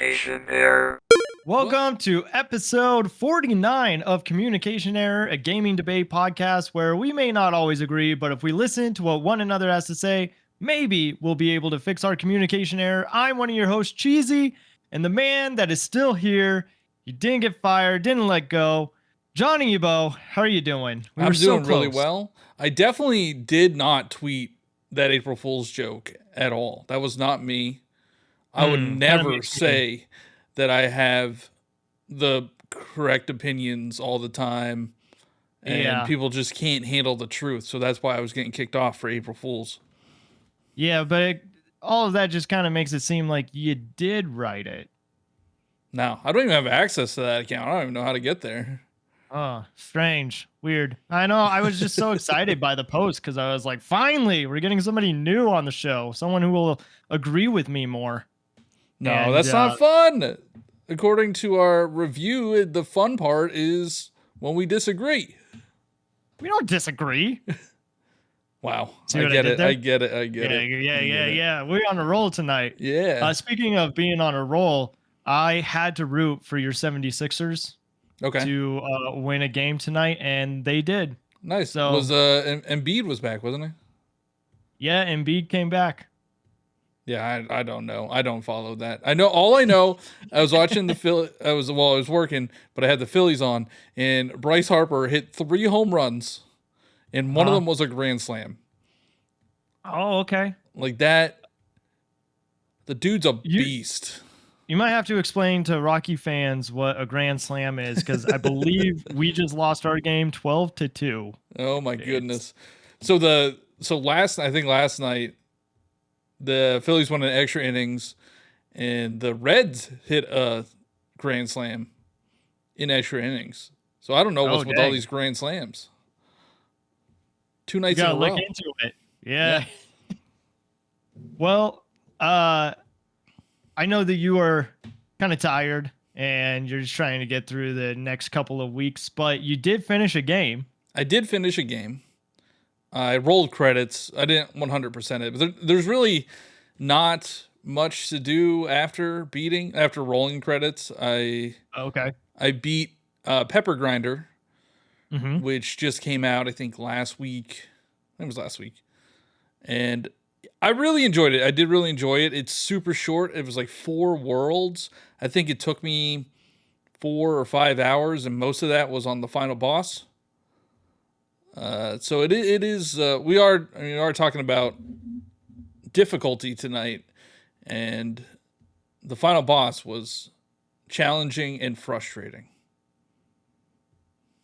Communication Error. Welcome to episode 49 of Communication Error, a gaming debate podcast where we may not always agree, but if we listen to what one another has to say, maybe we'll be able to fix our communication error. I'm one of your hosts, Cheesy, and the man that is still here, he didn't get fired, didn't let go. Johnny Ebo, how are you doing? I'm doing really well. I definitely did not tweet that April Fool's joke at all. That was not me. I would never say that I have the correct opinions all the time, and people just can't handle the truth. So that's why I was getting kicked off for April Fool's. Yeah, but all of that just kind of makes it seem like you did write it. No, I don't even have access to that account. I don't even know how to get there. Oh, strange. Weird. I know. I was just so excited by the post because I was like, finally, we're getting somebody new on the show. Someone who will agree with me more. No, that's not fun. According to our review, the fun part is when we disagree. We don't disagree. Wow. I get it. Yeah. We're on a roll tonight. Yeah. Speaking of being on a roll, I had to root for your 76ers to win a game tonight, and they did. Nice. So Embiid was back, wasn't he? Yeah, Embiid came back. Yeah, I don't know. I don't follow that. I know. I was watching I was working, but I had the Phillies on, and Bryce Harper hit 3 home runs, and one of them was a grand slam. Oh, okay. Like that. The dude's a beast. You might have to explain to Rocky fans what a grand slam is, because I believe we just lost our game 12-2. Oh my goodness. So last night, the Phillies won in extra innings, and the Reds hit a grand slam in extra innings. So I don't know what's with all these grand slams. 2 nights in a row. Look into it. Yeah. Well, I know that you are kind of tired and you're just trying to get through the next couple of weeks, but you did finish a game. I did finish a game. I rolled credits. I didn't 100% it, but there's really not much to do after rolling credits. I beat Pepper Grinder, which just came out, I think, last week. I think it was last week. And I really enjoyed it. I did really enjoy it. It's super short. It was like 4 worlds. I think it took me 4 or 5 hours, and most of that was on the final boss. So it is. We are talking about difficulty tonight, and the final boss was challenging and frustrating.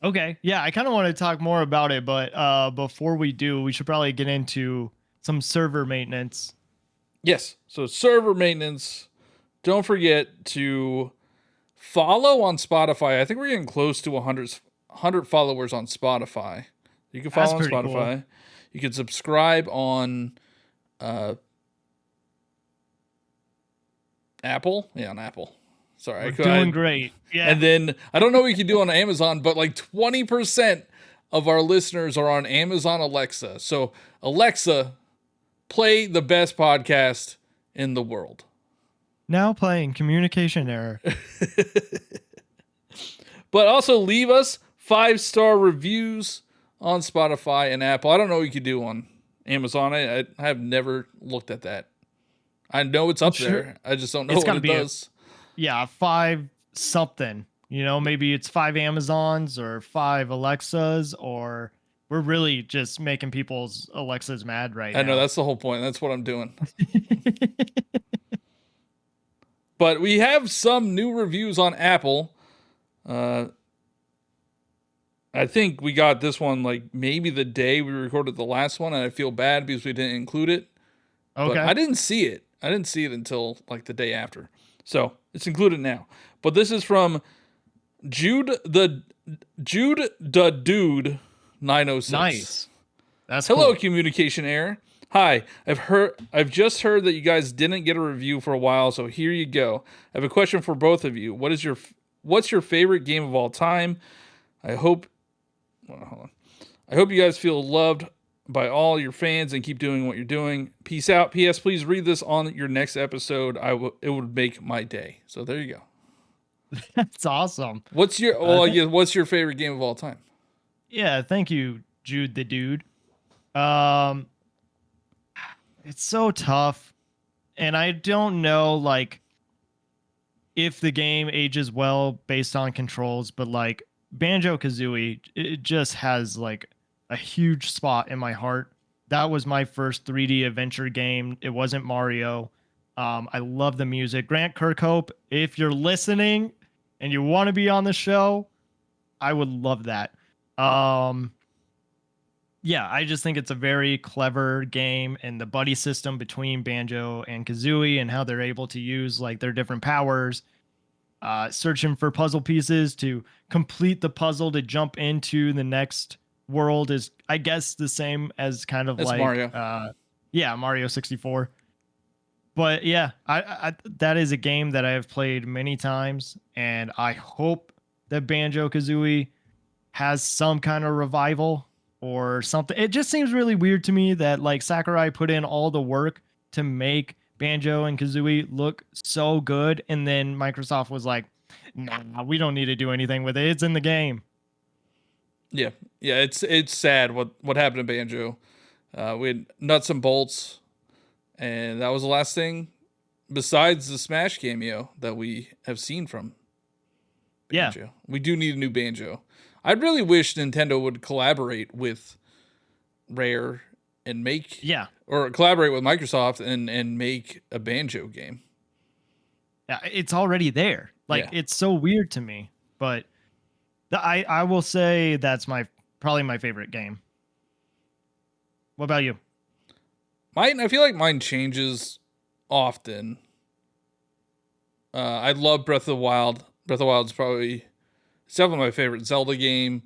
Okay, yeah, I kind of want to talk more about it, but before we do, we should probably get into some server maintenance. Yes, so server maintenance. Don't forget to follow on Spotify. I think we're getting close to 100 followers on Spotify. You can follow on Spotify. Cool. You can subscribe on Apple. Yeah, on Apple. Sorry. We're doing great. Yeah. And then, I don't know what you can do on Amazon, but like 20% of our listeners are on Amazon Alexa. So, Alexa, play the best podcast in the world. Now playing Communication Error. But also leave us 5-star reviews on Spotify and Apple. I don't know what you can do on Amazon. I have never looked at that. I know it's up there. I just don't know what it does. 5 something. You know, maybe it's 5 Amazons or 5 Alexas, or we're really just making people's Alexas mad right now. I know, that's the whole point. That's what I'm doing. But we have some new reviews on Apple. I think we got this one like maybe the day we recorded the last one, and I feel bad because we didn't include it. Okay. But I didn't see it. I didn't see it until like the day after. So it's included now. But this is from Jude the Dude 906. Nice. That's Hello, cool. Communication Error. Hi, I've just heard that you guys didn't get a review for a while, so here you go. I have a question for both of you. What's your favorite game of all time? I hope you guys feel loved by all your fans and keep doing what you're doing. Peace out. P.S. Please read this on your next episode. It would make my day. So there you go. That's awesome. What's your what's your favorite game of all time? Yeah, thank you, Jude the Dude. It's so tough, and I don't know like if the game ages well based on controls, but like Banjo-Kazooie, it just has like a huge spot in my heart. That was my first 3D adventure game. It wasn't Mario. I love the music. Grant Kirkhope, if you're listening and you want to be on the show, I would love that. Yeah, I just think it's a very clever game, and the buddy system between Banjo and Kazooie and how they're able to use like their different powers, searching for puzzle pieces to complete the puzzle to jump into the next world is, I guess, the same as kind of like Mario. Mario 64. But yeah, I that is a game that I have played many times, and I hope that Banjo-Kazooie has some kind of revival or something. It just seems really weird to me that like Sakurai put in all the work to make Banjo and Kazooie look so good, and then Microsoft was like, "Nah, we don't need to do anything with it. It's in the game." Yeah, it's sad what happened to Banjo. We had nuts and bolts, and that was the last thing besides the Smash cameo that we have seen from Banjo. Yeah. We do need a new Banjo. I'd really wish Nintendo would collaborate with Rare and make or collaborate with Microsoft and make a Banjo game. Yeah, it's already there. Like it's so weird to me, but I will say that's probably my favorite game. What about you? I feel like mine changes often. I love Breath of the Wild. Breath of the Wild is it's definitely my favorite Zelda game.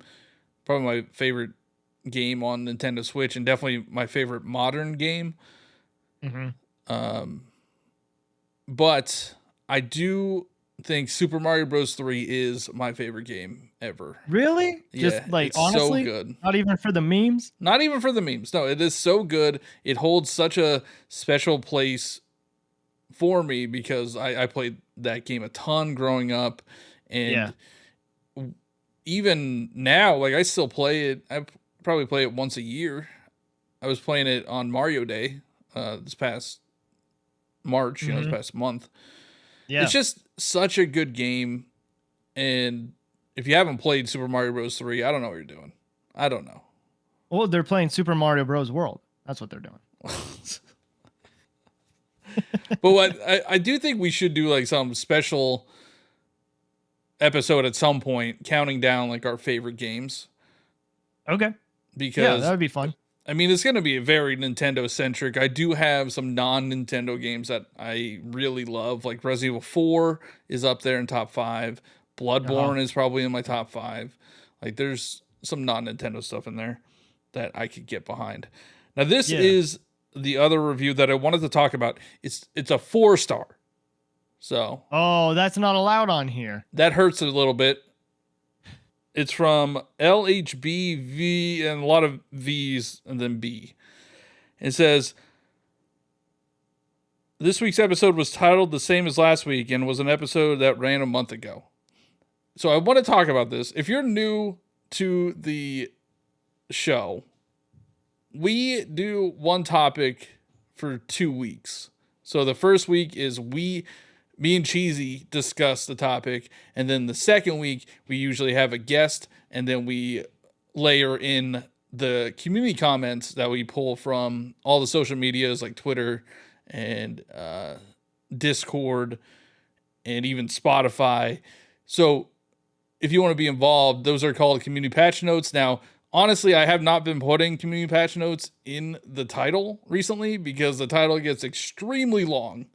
Probably my favorite game on Nintendo Switch, and definitely my favorite modern game. But I do think Super Mario Bros. 3 is my favorite game ever. Really? Yeah, just like it's honestly, so good. Not even for the memes? Not even for the memes. No, it is so good. It holds such a special place for me because I played that game a ton growing up, and even now, like I still play it. I probably play it once a year. I was playing it on Mario Day this past March, this past month. Yeah. It's just such a good game, and if you haven't played Super Mario Bros. 3, I don't know what you're doing. I don't know. Well, they're playing Super Mario Bros. World. That's what they're doing. But what I do think we should do like some special episode at some point counting down like our favorite games. Okay. Because that would be fun. I mean, it's going to be very Nintendo centric. I do have some non-Nintendo games that I really love. Like Resident Evil 4 is up there in top 5. Bloodborne is probably in my top 5. Like there's some non-Nintendo stuff in there that I could get behind. Now this is the other review that I wanted to talk about. It's a 4-star. So. Oh, that's not allowed on here. That hurts a little bit. It's from LHBV and a lot of V's and then B. It says, this week's episode was titled the same as last week and was an episode that ran a month ago. So I want to talk about this. If you're new to the show, we do one topic for 2 weeks. So the first week is me and Cheesy discuss the topic, and then the second week we usually have a guest, and then we layer in the community comments that we pull from all the social medias like Twitter and Discord and even Spotify. So if you want to be involved, those are called community patch notes. Now, honestly, I have not been putting community patch notes in the title recently because the title gets extremely long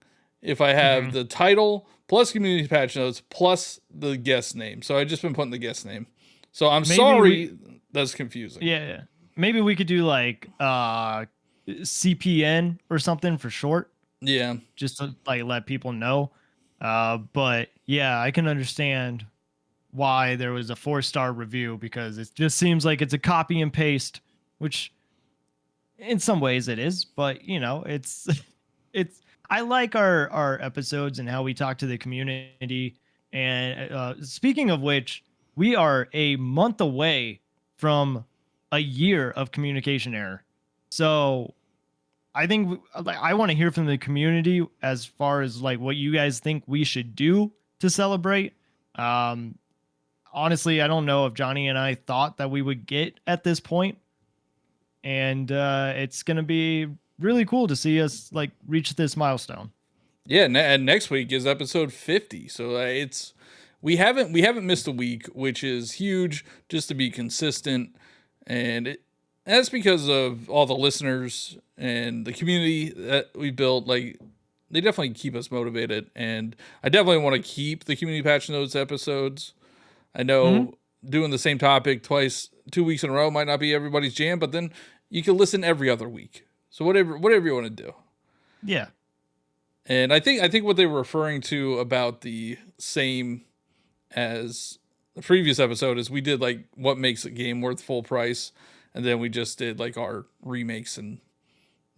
if I have the title plus community patch notes plus the guest name. So I've just been putting the guest name. So I'm sorry that's confusing. Yeah. Maybe we could do like CPN or something for short. Yeah. Just to like let people know. But yeah, I can understand why there was a 4-star review because it just seems like it's a copy and paste, which In some ways it is, but you know, it's it's I like our episodes and how we talk to the community. And speaking of which, we are a month away from a year of communication error. So I think like I want to hear from the community as far as like what you guys think we should do to celebrate. Um, Honestly, I don't know if Johnny and I thought that we would get at this point, and it's gonna be really cool to see us like reach this milestone. Yeah, and next week is episode 50. So we haven't missed a week, which is huge just to be consistent, and that's because of all the listeners and the community that we built. Like they definitely keep us motivated, and I definitely want to keep the community patch notes episodes. I know doing the same topic twice, 2 weeks in a row might not be everybody's jam, but then you can listen every other week. So whatever you want to do. Yeah. And I think what they were referring to about the same as the previous episode is we did like what makes a game worth full price, and then we just did like our remakes and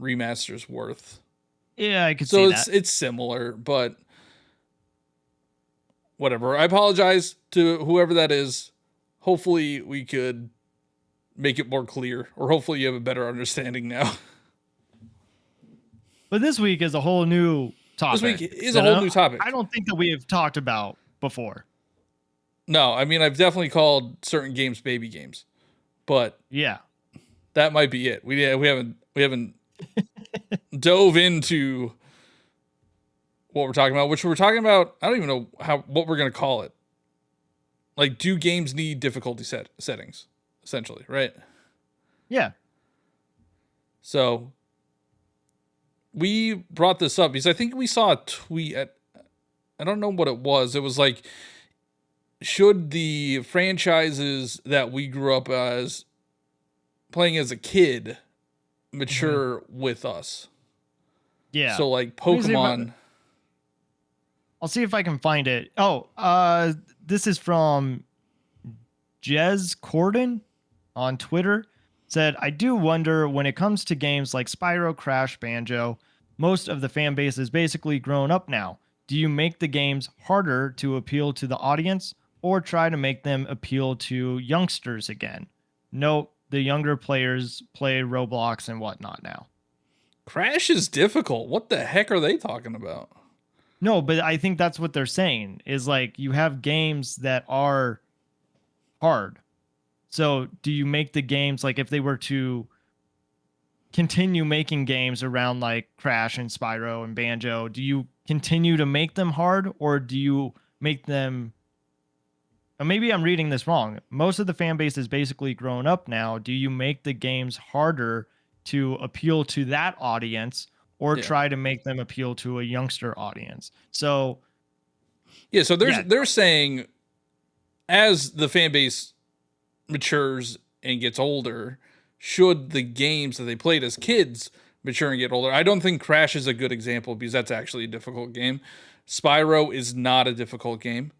remasters worth. Yeah, I could see that. So it's similar, but whatever. I apologize to whoever that is. Hopefully we could make it more clear, or hopefully you have a better understanding now. But this week is a whole new topic. This week is a whole new topic. I don't think that we have talked about before. No, I mean I've definitely called certain games baby games, but yeah, that might be it. We haven't dove into what we're talking about, which we're talking about. I don't even know what we're gonna call it. Like, do games need difficulty settings? Essentially, right? Yeah. So we brought this up because I think we saw a tweet I don't know what it was. It was like, should the franchises that we grew up as playing as a kid mature with us? Yeah. So like Pokemon. I'll see if I can find it. Oh, this is from Jez Corden on Twitter. Said, I do wonder when it comes to games like Spyro, Crash, Banjo, most of the fan base is basically grown up now. Do you make the games harder to appeal to the audience or try to make them appeal to youngsters again? Note, the younger players play Roblox and whatnot now. Crash is difficult. What the heck are they talking about? No, but I think that's what they're saying is like you have games that are hard. So do you make the games like if they were to continue making games around like Crash and Spyro and Banjo, do you continue to make them hard or do you make them maybe I'm reading this wrong. Most of the fan base is basically grown up now. Do you make the games harder to appeal to that audience or try to make them appeal to a youngster audience? So so they're saying as the fan base matures and gets older, should the games that they played as kids mature and get older? I don't think Crash is a good example because that's actually a difficult game. Spyro is not a difficult game.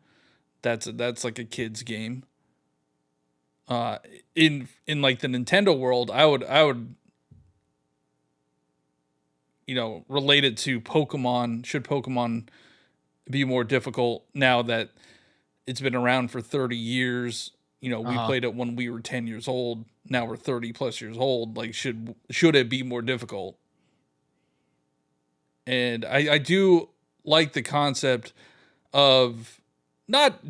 That's like a kid's game. In like the Nintendo world, I would relate it to Pokemon. Should Pokemon be more difficult now that it's been around for 30 years? We played it when we were 10 years old. Now we're 30 plus years old. Like, should it be more difficult? And I do like the concept of not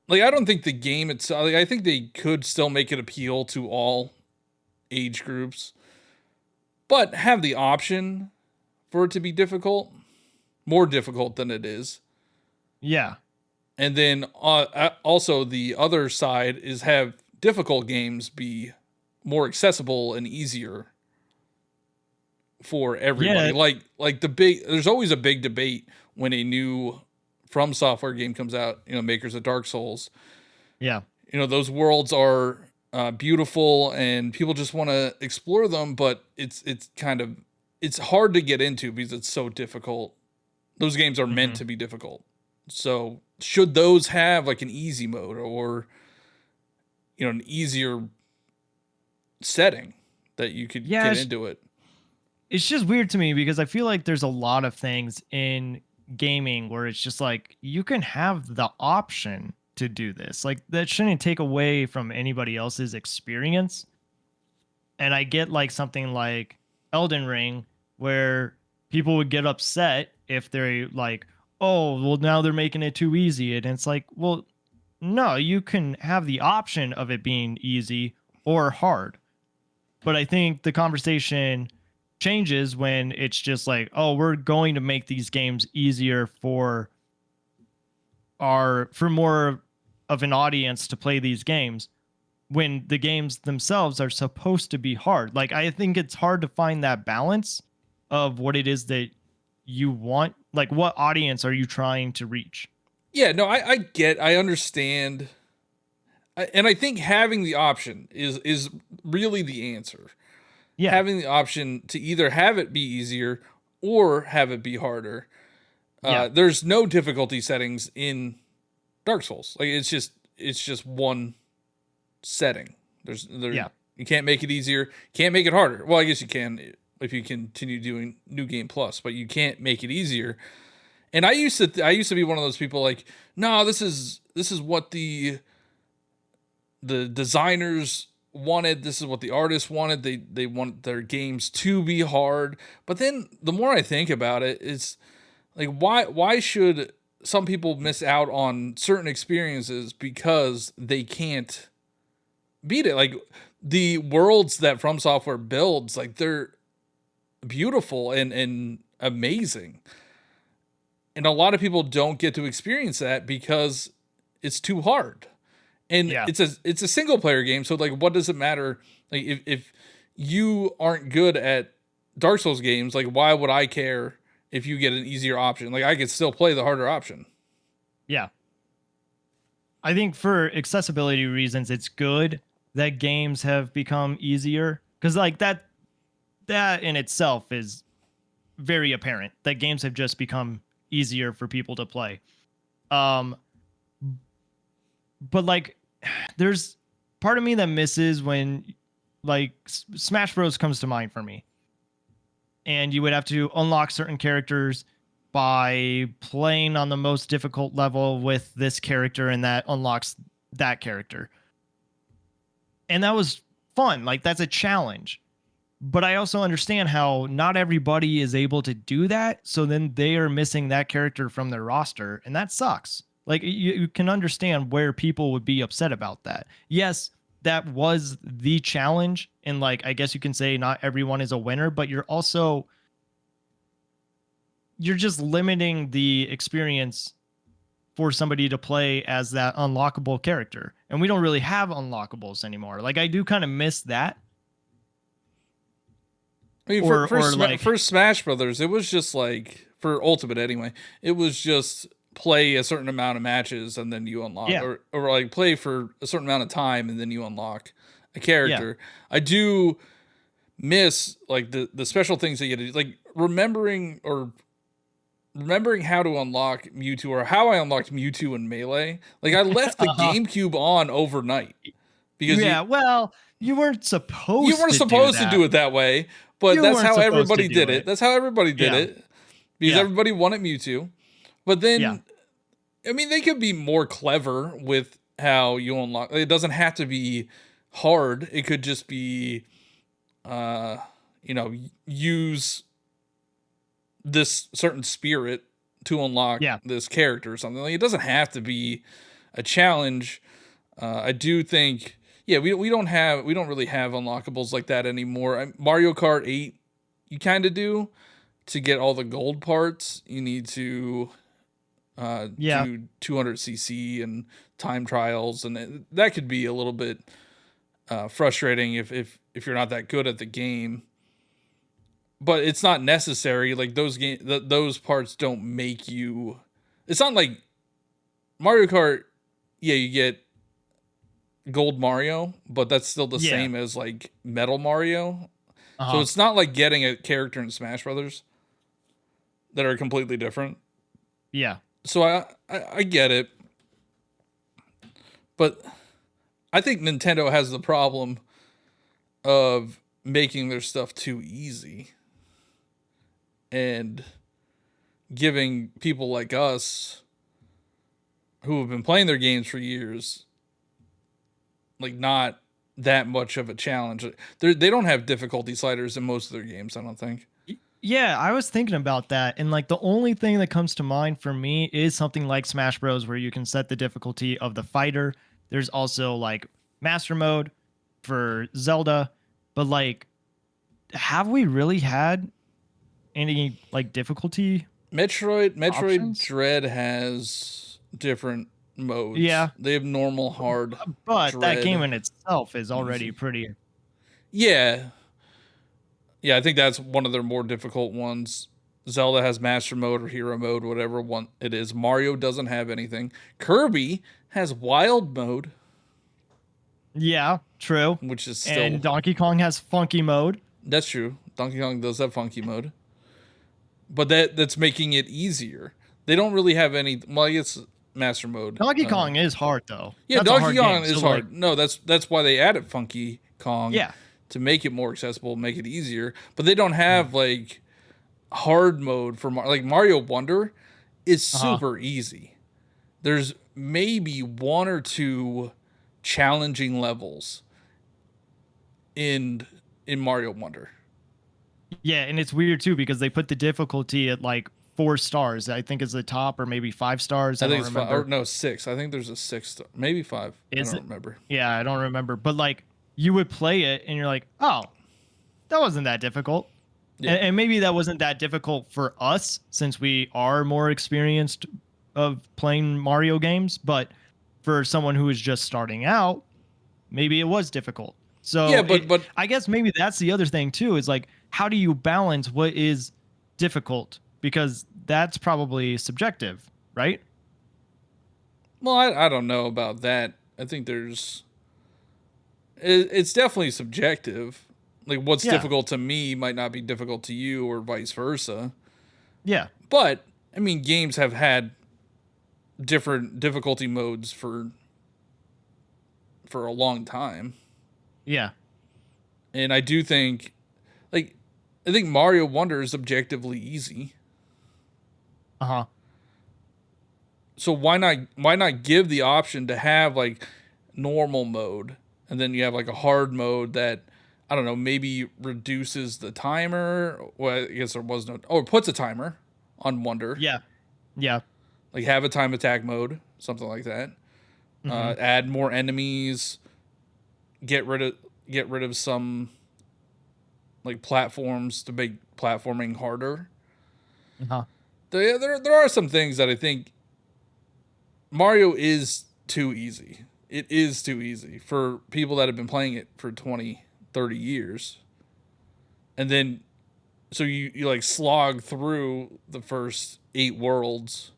like, I don't think the game itself, like, I think they could still make it appeal to all age groups, but have the option for it to be difficult, more difficult than it is. Yeah. And then also the other side is have difficult games be more accessible and easier for everybody. Yeah. Like there's always a big debate when a new From Software game comes out, makers of Dark Souls. Yeah. Those worlds are beautiful and people just want to explore them, but it's hard to get into because it's so difficult. Those games are meant to be difficult. So should those have like an easy mode or an easier setting? that you could Yeah, get into it. It's just weird to me because I feel like there's a lot of things in gaming where it's just like you can have the option to do this. Like that shouldn't take away from anybody else's experience. And I get like something like Elden Ring where people would get upset if they're like, "Oh, well now they're making it too easy." And it's like, "Well, no, you can have the option of it being easy or hard." But I think the conversation changes when it's just like, oh, we're going to make these games easier for more of an audience to play these games when the games themselves are supposed to be hard. Like I think it's hard to find that balance of what it is that you want. Like what audience are you trying to reach? Yeah, no, I understand. And I think having the option is really the answer. Yeah. Having the option to either have it be easier or have it be harder. There's no difficulty settings in Dark Souls. Like it's just one setting. You can't make it easier, can't make it harder. Well, I guess you can if you continue doing New Game Plus, but you can't make it easier. And I used to be one of those people like, no, this is what the designers wanted, this is what the artists wanted. They want their games to be hard. But then the more I think about it, it's like why should some people miss out on certain experiences because they can't beat it? Like the worlds that From Software builds, like they're beautiful and amazing. And a lot of people don't get to experience that because it's too hard. And it's a single player game, so like what does it matter? Like if you aren't good at Dark Souls games, like why would I care if you get an easier option? Like I could still play the harder option. Yeah. I think for accessibility reasons it's good that games have become easier cuz like that in itself is very apparent that games have just become easier for people to play. But like there's part of me that misses when like Smash Bros comes to mind for me. And you would have to unlock certain characters by playing on the most difficult level with this character and that unlocks that character. And that was fun. Like that's a challenge. But I also understand how not everybody is able to do that. So then they are missing that character from their roster. And that sucks. Like you can understand where people would be upset about that. Yes, that was the challenge. And like, I guess you can say not everyone is a winner, but you're just limiting the experience for somebody to play as that unlockable character. And we don't really have unlockables anymore. Like I do kind of miss that. I mean, for Smash Brothers, it was just like, for Ultimate anyway, it was just play a certain amount of matches and then you unlock, or like play for a certain amount of time and then you unlock a character. I do miss like the special things that you get to, like remembering how to unlock Mewtwo, or how I unlocked Mewtwo in Melee. Like I left the GameCube on overnight because you weren't supposed to do it that way, but that's how everybody did it. That's how everybody did it because everybody wanted Mewtwo. But then, I mean, they could be more clever with how you unlock. It doesn't have to be hard. It could just be, use this certain spirit to unlock this character or something. Like, it doesn't have to be a challenge. I do think, we don't really have unlockables like that anymore. Mario Kart 8, you kind of do. To get all the gold parts, you need to do 200cc and time trials, and that could be a little bit frustrating if you're not that good at the game. But it's not necessary. Like those parts don't make you. It's not like Mario Kart. Yeah, you get Gold Mario, but that's still the same as like Metal Mario. So it's not like getting a character in Smash Brothers that are completely different. Yeah. So I get it, but I think Nintendo has the problem of making their stuff too easy and giving people like us who have been playing their games for years like not that much of a challenge. They don't have difficulty sliders in most of their games, I don't think. Yeah, I was thinking about that. And like the only thing that comes to mind for me is something like Smash Bros, where you can set the difficulty of the fighter. There's also like master mode for Zelda. But like, have we really had any like difficulty? Metroid options? Dread has different modes. Yeah. They have normal, hard, But Dread, that game in itself is already easy. pretty. Yeah. Yeah, I think that's one of their more difficult ones. Zelda has master mode or hero mode, whatever one it is. Mario doesn't have anything. Kirby has wild mode. Yeah, true. Which is still... And Donkey Kong has funky mode. That's true. Donkey Kong does have funky mode. But that's making it easier. They don't really have any... Well, I guess master mode. Donkey Kong is hard, though. Yeah, that's Donkey Kong game, is so hard. Like, no, that's why they added Funky Kong. Yeah. To make it more accessible, make it easier. But they don't have like hard mode for like Mario Wonder is super easy. There's maybe one or two challenging levels in Mario Wonder. Yeah, and it's weird too because they put the difficulty at like 4 stars. I think is the top, or maybe 5 stars. I think it's 5, or no, 6. I think there's a 6 star, maybe 5. I don't remember. Yeah, I don't remember. But like, you would play it and you're like, oh, that wasn't that difficult. Yeah. And maybe that wasn't that difficult for us since we are more experienced of playing Mario games. But for someone who is just starting out, maybe it was difficult. So yeah, but I guess maybe that's the other thing too, is like, how do you balance what is difficult? Because that's probably subjective, right? Well, I don't know about that. I think it's definitely subjective. Like what's difficult to me might not be difficult to you or vice versa. Yeah. But I mean, games have had different difficulty modes for a long time. Yeah. And I do think I think Mario Wonder is objectively easy. Uh-huh. So why not give the option to have like normal mode, and then you have like a hard mode that, I don't know, maybe reduces the timer. Well, I guess there was no... Oh, it puts a timer on Wonder. Yeah. Yeah. Like have a time attack mode, something like that. Add more enemies. Get rid of some like platforms to make platforming harder. Uh-huh. There are some things that I think Mario is too easy. It is too easy for people that have been playing it for 20, 30 years. And then, so you like slog through the first 8 worlds,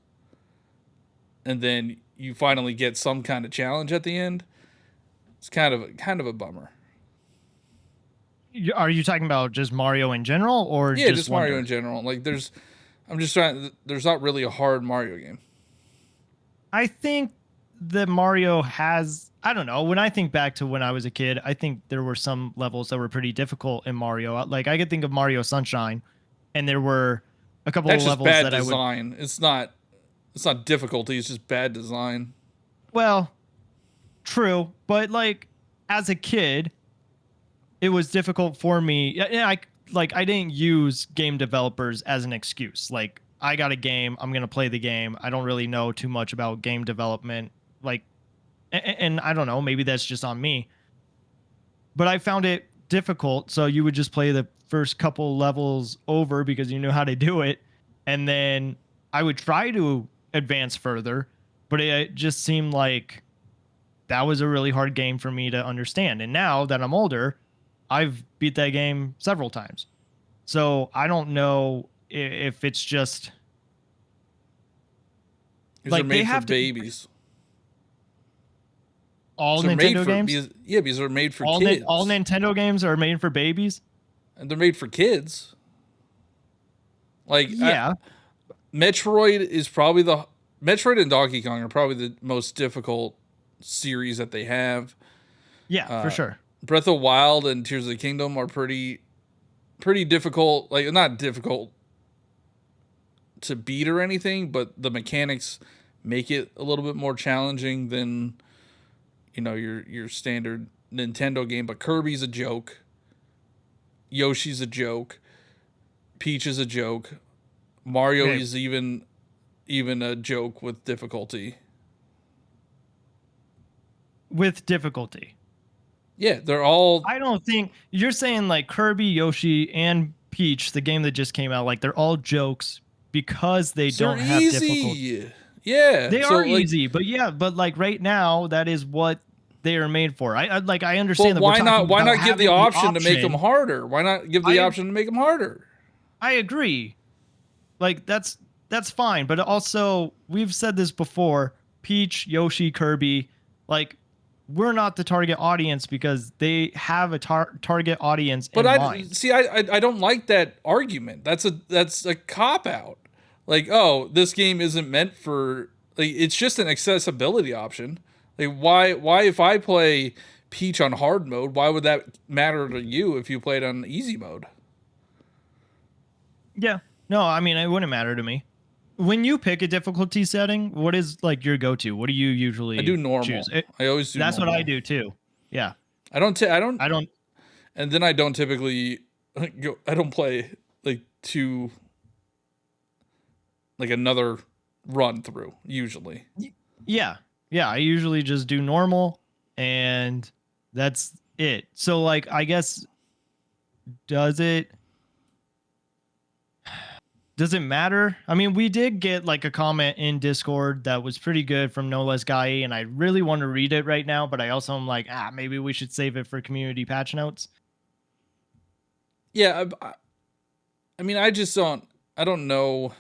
and then you finally get some kind of challenge at the end. It's kind of a bummer. Are you talking about just Mario in general, or just Mario in general? Like there's not really a hard Mario game. I think that Mario has, I don't know, when I think back to when I was a kid, I think there were some levels that were pretty difficult in Mario. Like I could think of Mario Sunshine, and there were a couple of levels that design. It's not difficulty, it's just bad design. Well, true, but like as a kid, it was difficult for me. I didn't use game developers as an excuse. Like, I got a game, I'm going to play the game. I don't really know too much about game development. Like, and I don't know, maybe that's just on me. But I found it difficult. So you would just play the first couple levels over because you knew how to do it. And then I would try to advance further, but it just seemed like that was a really hard game for me to understand. And now that I'm older, I've beat that game several times. So I don't know if it's just like they have babies. All Nintendo games? Because they're made for kids. All Nintendo games are made for babies? And they're made for kids. Like, yeah. Metroid and Donkey Kong are probably the most difficult series that they have. Yeah, for sure. Breath of Wild and Tears of the Kingdom are pretty difficult. Like, not difficult to beat or anything, but the mechanics make it a little bit more challenging than, you know, your standard Nintendo game. But Kirby's a joke. Yoshi's a joke. Peach is a joke. Mario is even a joke with difficulty. With difficulty. Yeah, they're all. I don't think you're saying like Kirby, Yoshi, and Peach, the game that just came out, like they're all jokes because they don't have difficulty. Yeah, they are easy, but like right now, that is what they are made for. I understand that. Why not give the option to make them harder? Why not give the option to make them harder? I agree. Like that's fine, but also we've said this before. Peach, Yoshi, Kirby, like we're not the target audience because they have a target audience. But I don't like that argument. That's a cop out. Like, oh, this game isn't meant for, like, it's just an accessibility option. Like, why if I play Peach on hard mode, why would that matter to you if you played on easy mode? Yeah. No, I mean, it wouldn't matter to me. When you pick a difficulty setting, what is like your go-to? What do you usually? I do normal. Choose? I always do. That's normal. what I do too. Yeah. I don't. And then I don't typically go. I don't play like another run through usually. Yeah. I usually just do normal, and that's it. So like, I guess, does it matter? I mean, we did get like a comment in Discord that was pretty good from No Less Guy, and I really want to read it right now, but I also am like, maybe we should save it for community patch notes. Yeah, I mean, I don't know,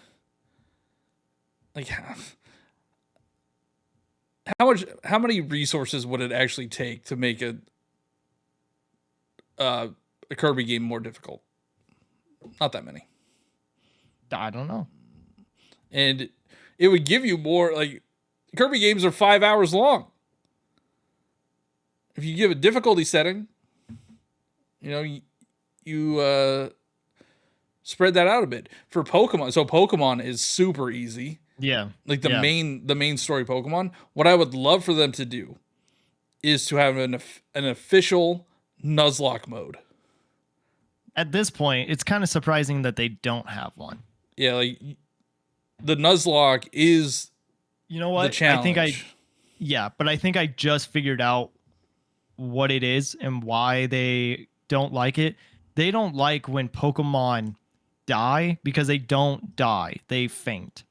like, how many resources would it actually take to make a Kirby game more difficult? Not that many. I don't know. And it would give you more, like, Kirby games are 5 hours long. If you give a difficulty setting, you know, you spread that out a bit. For Pokemon, so Pokemon is super easy. Yeah. Like the main story Pokemon. What I would love for them to do is to have an official Nuzlocke mode. At this point, it's kind of surprising that they don't have one. Yeah, like the Nuzlocke is, you know what? The challenge. But I think I just figured out what it is and why they don't like it. They don't like when Pokemon die because they don't die. They faint.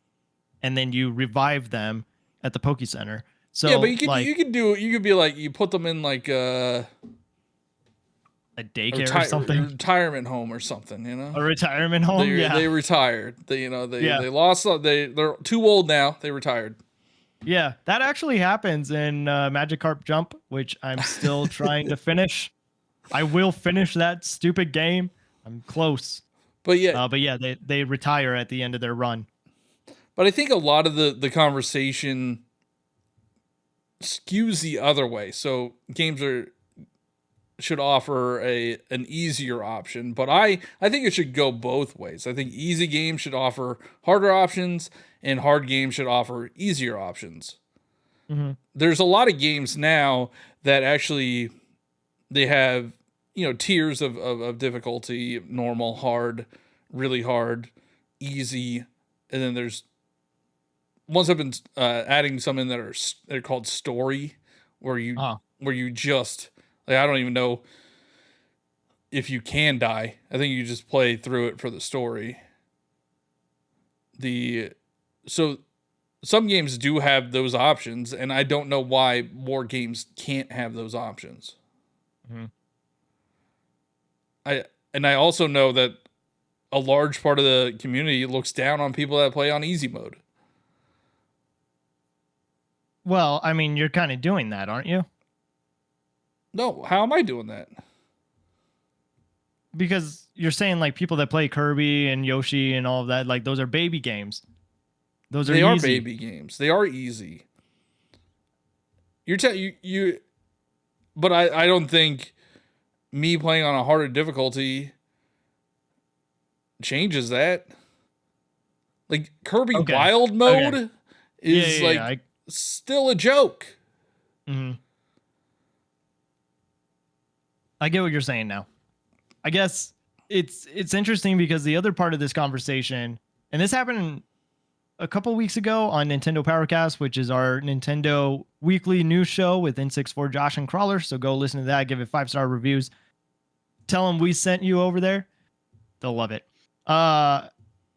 And then you revive them at the Poke Center. So yeah, but you could be like, you put them in like a daycare or something, a retirement home or something, you know, a retirement home. They retired. They lost. They're too old now. They retired. Yeah, that actually happens in Magikarp Jump, which I'm still trying to finish. I will finish that stupid game. I'm close. But yeah, they retire at the end of their run. But I think a lot of the conversation skews the other way. So games should offer an easier option, but I think it should go both ways. I think easy games should offer harder options, and hard games should offer easier options. Mm-hmm. There's a lot of games now that actually they have, you know, tiers of difficulty: normal, hard, really hard, easy, and then there's ones I've been adding some in that are called story, where you just, like, I don't even know if you can die. I think you just play through it for the story. So some games do have those options, and I don't know why more games can't have those options. Mm-hmm. I also know that a large part of the community looks down on people that play on easy mode. Well, I mean, you're kind of doing that, aren't you? No, how am I doing that? Because you're saying like people that play Kirby and Yoshi and all of that, like those are baby games. They are baby games. They are easy. But I don't think me playing on a harder difficulty changes that. Like Kirby Wild Mode is still a joke. Mm-hmm. I get what you're saying now. I guess it's interesting because the other part of this conversation, and this happened a couple weeks ago on Nintendo Powercast, which is our Nintendo weekly news show with N64 Josh and Crawler. So go listen to that, give it 5-star reviews. Tell them we sent you over there. They'll love it.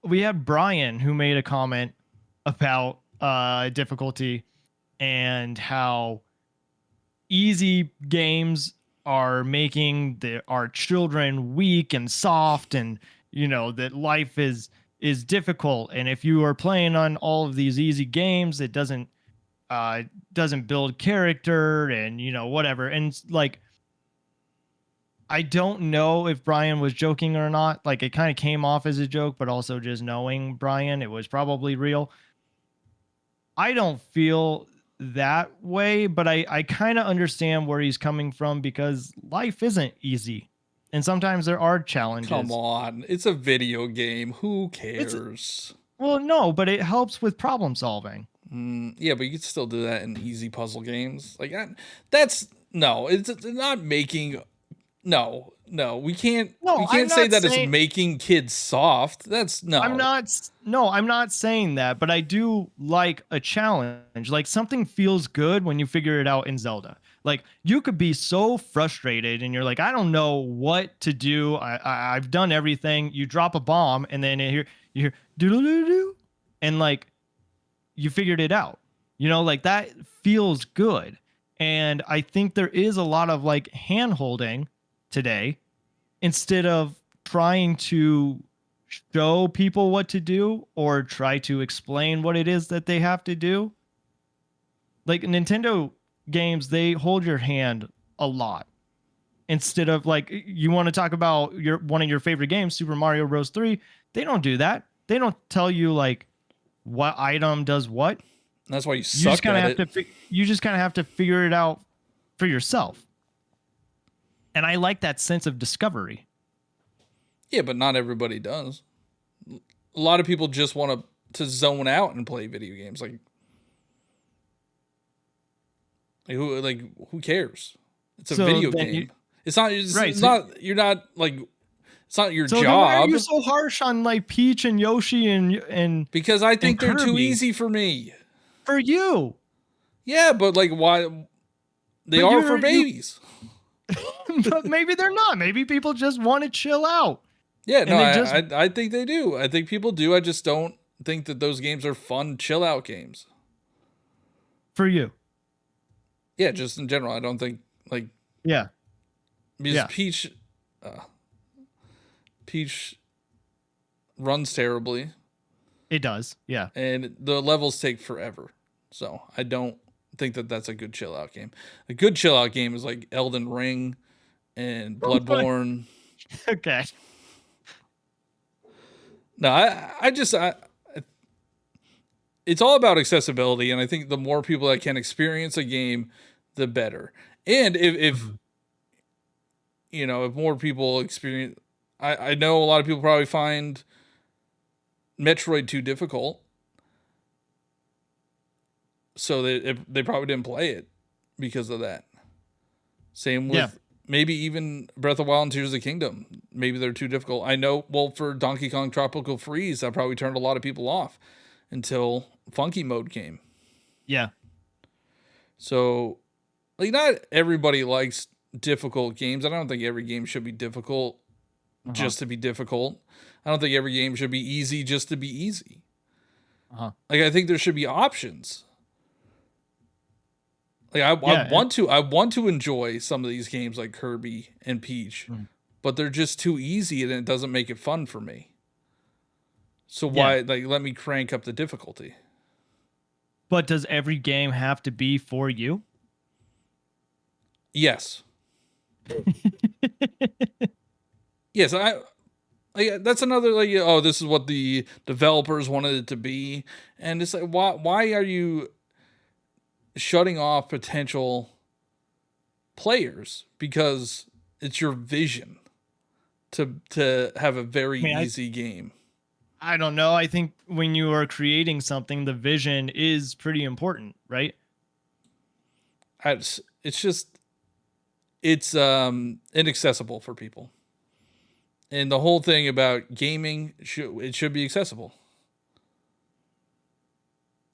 We had Brian who made a comment about difficulty and how easy games are making our children weak and soft, and that life is difficult, and if you are playing on all of these easy games, it doesn't build character, and whatever. And like, I don't know if Brian was joking or not. Like, it kind of came off as a joke, but also just knowing Brian, it was probably real. I don't feel that way, but I kind of understand where he's coming from, because life isn't easy and sometimes there are challenges. Come on, it's a video game. Who cares? Well, no, but it helps with problem solving. Yeah, but you can still do that in easy puzzle games. Like that's no, it's not making. No, we can't. No, we can't say that it's making kids soft. That's no. I'm not saying that, but I do like a challenge. Like, something feels good when you figure it out in Zelda. Like, you could be so frustrated and you're like, I don't know what to do. I've done everything. You drop a bomb and then you hear doo-doo-doo-doo, and like, you figured it out. Like, that feels good. And I think there is a lot of like hand holding today, instead of trying to show people what to do or try to explain what it is that they have to do. Like, Nintendo games, they hold your hand a lot. Instead of, like, you want to talk about one of your favorite games, Super Mario Bros. 3, they don't do that. They don't tell you like what item does what. That's why you suck at it. You just kind of have to figure it out for yourself. And I like that sense of discovery. Yeah, but not everybody does. A lot of people just want to zone out and play video games. Like who cares? It's a video game. It's not. It's not. You're not like. It's not your job. Why are you so harsh on like Peach and Yoshi and? Because I think they're too easy for me. For you. Yeah, but like, why? They are for babies. But maybe they're not. Maybe people just want to chill out. Yeah, no, I think they do. I think people do. I just don't think that those games are fun chill out games. For you. Yeah, just in general. I don't think like. Yeah. Because Peach runs terribly. It does. Yeah. And the levels take forever. So I don't think that that's a good chill out game. A good chill out game is like Elden Ring and Bloodborne. Okay. No, I it's all about accessibility, and I think the more people that can experience a game, the better. And if if more people experience, I know a lot of people probably find Metroid too difficult, so they probably didn't play it because of that. Same with maybe even Breath of the Wild and Tears of the Kingdom. Maybe they're too difficult. I know, well, for Donkey Kong Tropical Freeze, that probably turned a lot of people off until Funky Mode came. Yeah. So, like, not everybody likes difficult games. I don't think every game should be difficult just to be difficult. I don't think every game should be easy just to be easy. Like, I think there should be options. Like, I want to enjoy some of these games like Kirby and Peach, but they're just too easy and it doesn't make it fun for me. So why, like, let me crank up the difficulty? But does every game have to be for you? Yes. Yes, that's another, like, oh, this is what the developers wanted it to be, and it's like, why are you shutting off potential players because It's your vision to have a very easy game. I don't know. I think when you are creating something, the vision is pretty important, right? It's inaccessible for people. And the whole thing about gaming, it should be accessible.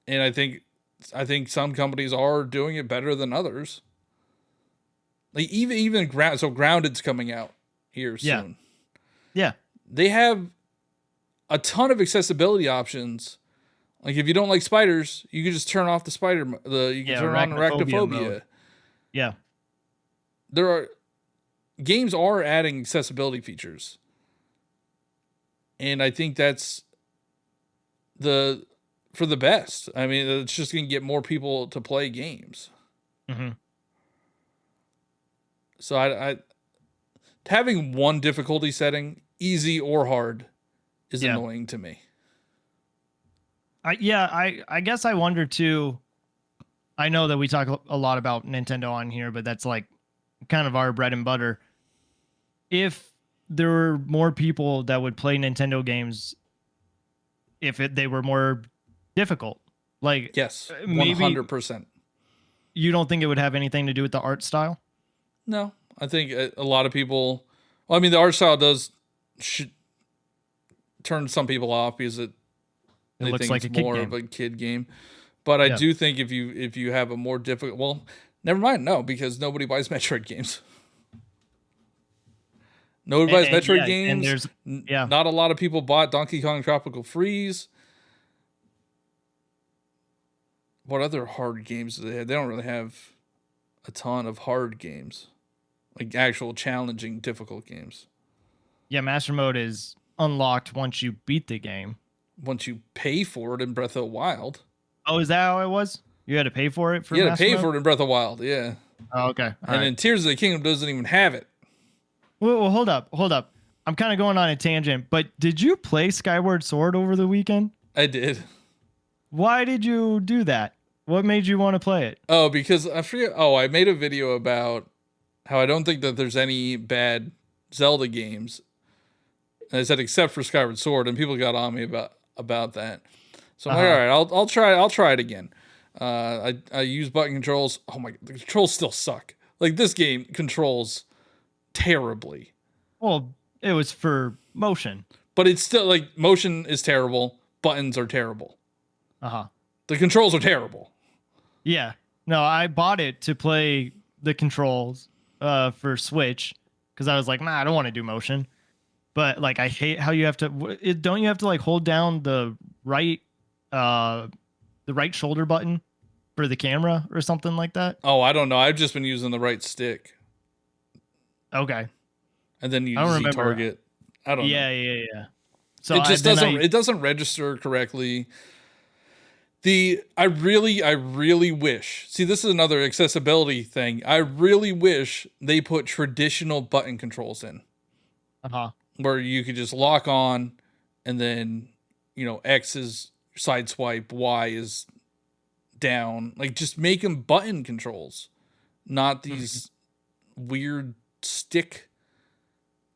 And I think some companies are doing it better than others. Like even Grounded's coming out here soon. Yeah. They have a ton of accessibility options. Like if you don't like spiders, you can just turn off the spider. You can turn on arachnophobia. Mode. Yeah. Games are adding accessibility features. And I think that's for the best. I mean, it's just going to get more people to play games. Mm-hmm. So I having one difficulty setting, easy or hard, is annoying to me. I guess I wonder too. I know that we talk a lot about Nintendo on here, but that's like kind of our bread and butter. If there were more people that would play Nintendo games, if they were more difficult, like yes, 100%. You don't think it would have anything to do with the art style? No, I think a lot of people. Well, I mean, the art style does turn some people off because it looks like it's more of a kid game. But I do think if you have a more difficult, well, never mind. No, because nobody buys Metroid games. Nobody buys Metroid games. And not a lot of people bought Donkey Kong Tropical Freeze. What other hard games do they have? They don't really have a ton of hard games, like actual challenging, difficult games. Yeah, Master Mode is unlocked once you beat the game. Once you pay for it in Breath of the Wild. Oh, is that how it was? You had to pay for it for You had to pay for it in Breath of the Wild, yeah. Oh, okay. And then Tears of the Kingdom doesn't even have it. Well, hold up. I'm kind of going on a tangent, but did you play Skyward Sword over the weekend? I did. Why did you do that? What made you want to play it? Oh, because I forget. Oh, I made a video about how I don't think that there's any bad Zelda games. And I said except for Skyward Sword, and people got on me about that. So I'm like, all right, I'll try it again. I use button controls. Oh my, the controls still suck. Like this game controls terribly. Well, it was for motion. But it's still like motion is terrible. Buttons are terrible. The controls are terrible. Yeah. No, I bought it to play the controls for Switch because I was like, I don't want to do motion. But like, I hate how you have to. Don't you have to like hold down the right shoulder button for the camera or something like that? Oh, I don't know. I've just been using the right stick. Okay. And then you use target. I don't know. Yeah. So it just doesn't register correctly. I really wish. See, this is another accessibility thing. I really wish they put traditional button controls in. Where you could just lock on, and then X is side swipe, Y is down. Like just make them button controls, not these weird stick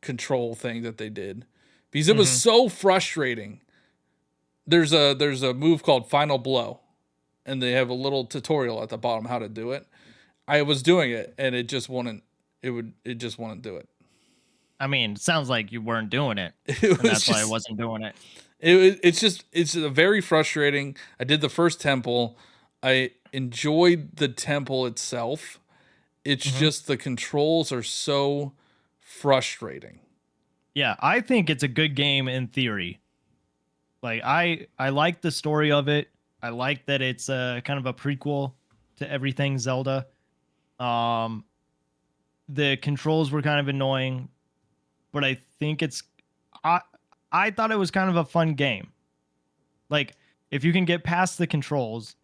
control thing that they did, because it was so frustrating. There's a move called Final Blow, and they have a little tutorial at the bottom how to do it. I was doing it, and it just wouldn't do it. I mean, it sounds like you weren't doing it. And that's why I wasn't doing it. It's very frustrating. I did the first temple. I enjoyed the temple itself. It's just the controls are so frustrating. Yeah, I think it's a good game in theory. Like I like the story of it. I like that it's kind of a prequel to everything Zelda. The controls were kind of annoying, but I think I thought it was kind of a fun game. Like if you can get past the controls,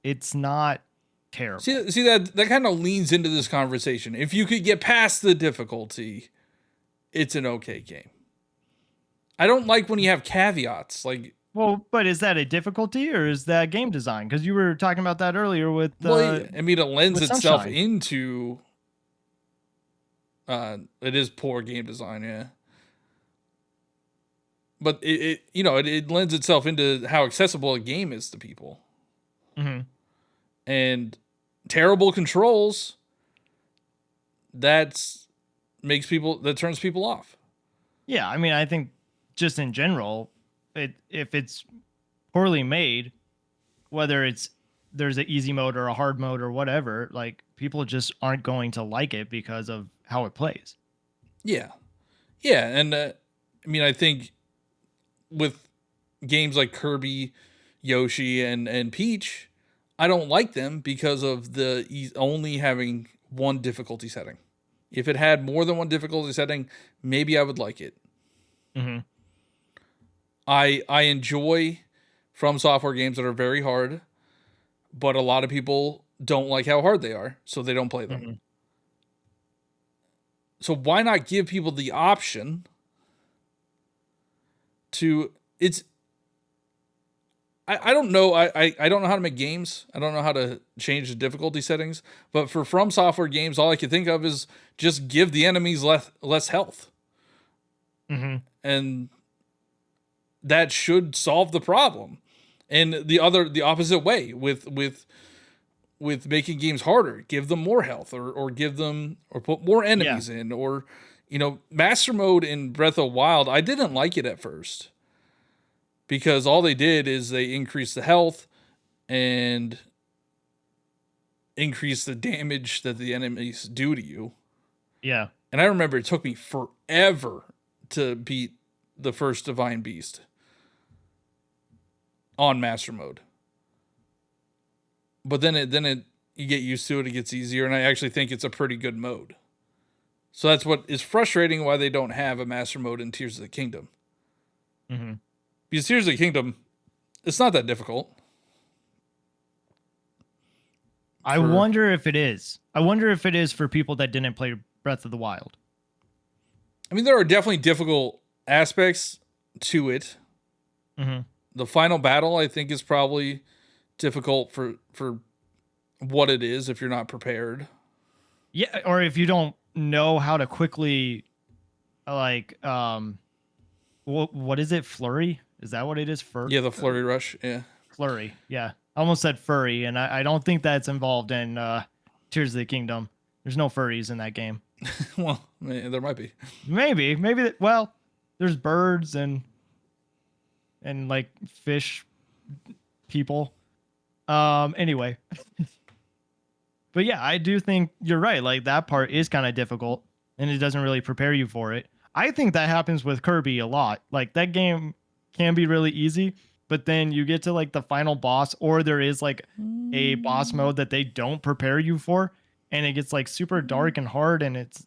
it's not terrible. See that kind of leans into this conversation. If you could get past the difficulty, it's an okay game. I don't like when you have caveats. Like, well, but is that a difficulty or is that game design? Because you were talking about that earlier with. Well, I mean, it lends itself into It is poor game design, yeah. But it lends itself into how accessible a game is to people. Mm-hmm. And terrible controls, that turns people off. Yeah, I mean, I think just in general, if it's poorly made, whether there's an easy mode or a hard mode or whatever, like people just aren't going to like it because of how it plays. Yeah. Yeah, and I mean, I think with games like Kirby, Yoshi, and Peach, I don't like them because of only having one difficulty setting. If it had more than one difficulty setting, maybe I would like it. Mm-hmm. I enjoy From Software games that are very hard, but a lot of people don't like how hard they are, so they don't play them. Mm-hmm. So why not give people the option to I don't know. I don't know how to make games. I don't know how to change the difficulty settings. But for From Software games, all I can think of is just give the enemies less health. Mm-hmm. And that should solve the problem. And the opposite way with making games harder, give them more health or give them or put more enemies in, or master mode in Breath of the Wild, I didn't like it at first. Because all they did is they increased the health and increased the damage that the enemies do to you. Yeah. And I remember it took me forever to beat the first Divine Beast on Master Mode. But then you get used to it, it gets easier, and I actually think it's a pretty good mode. So that's what is frustrating, why they don't have a Master Mode in Tears of the Kingdom. Mm-hmm. Because Tears of the Kingdom, it's not that difficult. I wonder if it is. I wonder if it is for people that didn't play Breath of the Wild. I mean, there are definitely difficult aspects to it. Mm-hmm. The final battle, I think, is probably difficult for what it is if you're not prepared. Yeah, or if you don't know how to quickly, like, what is it? Flurry? Is that what it is? Yeah, the flurry rush. Yeah. Flurry. Yeah. I almost said furry, and I don't think that's involved in Tears of the Kingdom. There's no furries in that game. Well, there might be. Maybe. Well, there's birds and like fish people. Anyway. But yeah, I do think you're right. Like that part is kind of difficult, and it doesn't really prepare you for it. I think that happens with Kirby a lot. Like that game can be really easy, but then you get to like the final boss, or there is like a boss mode that they don't prepare you for, and it gets like super dark and hard, and it's.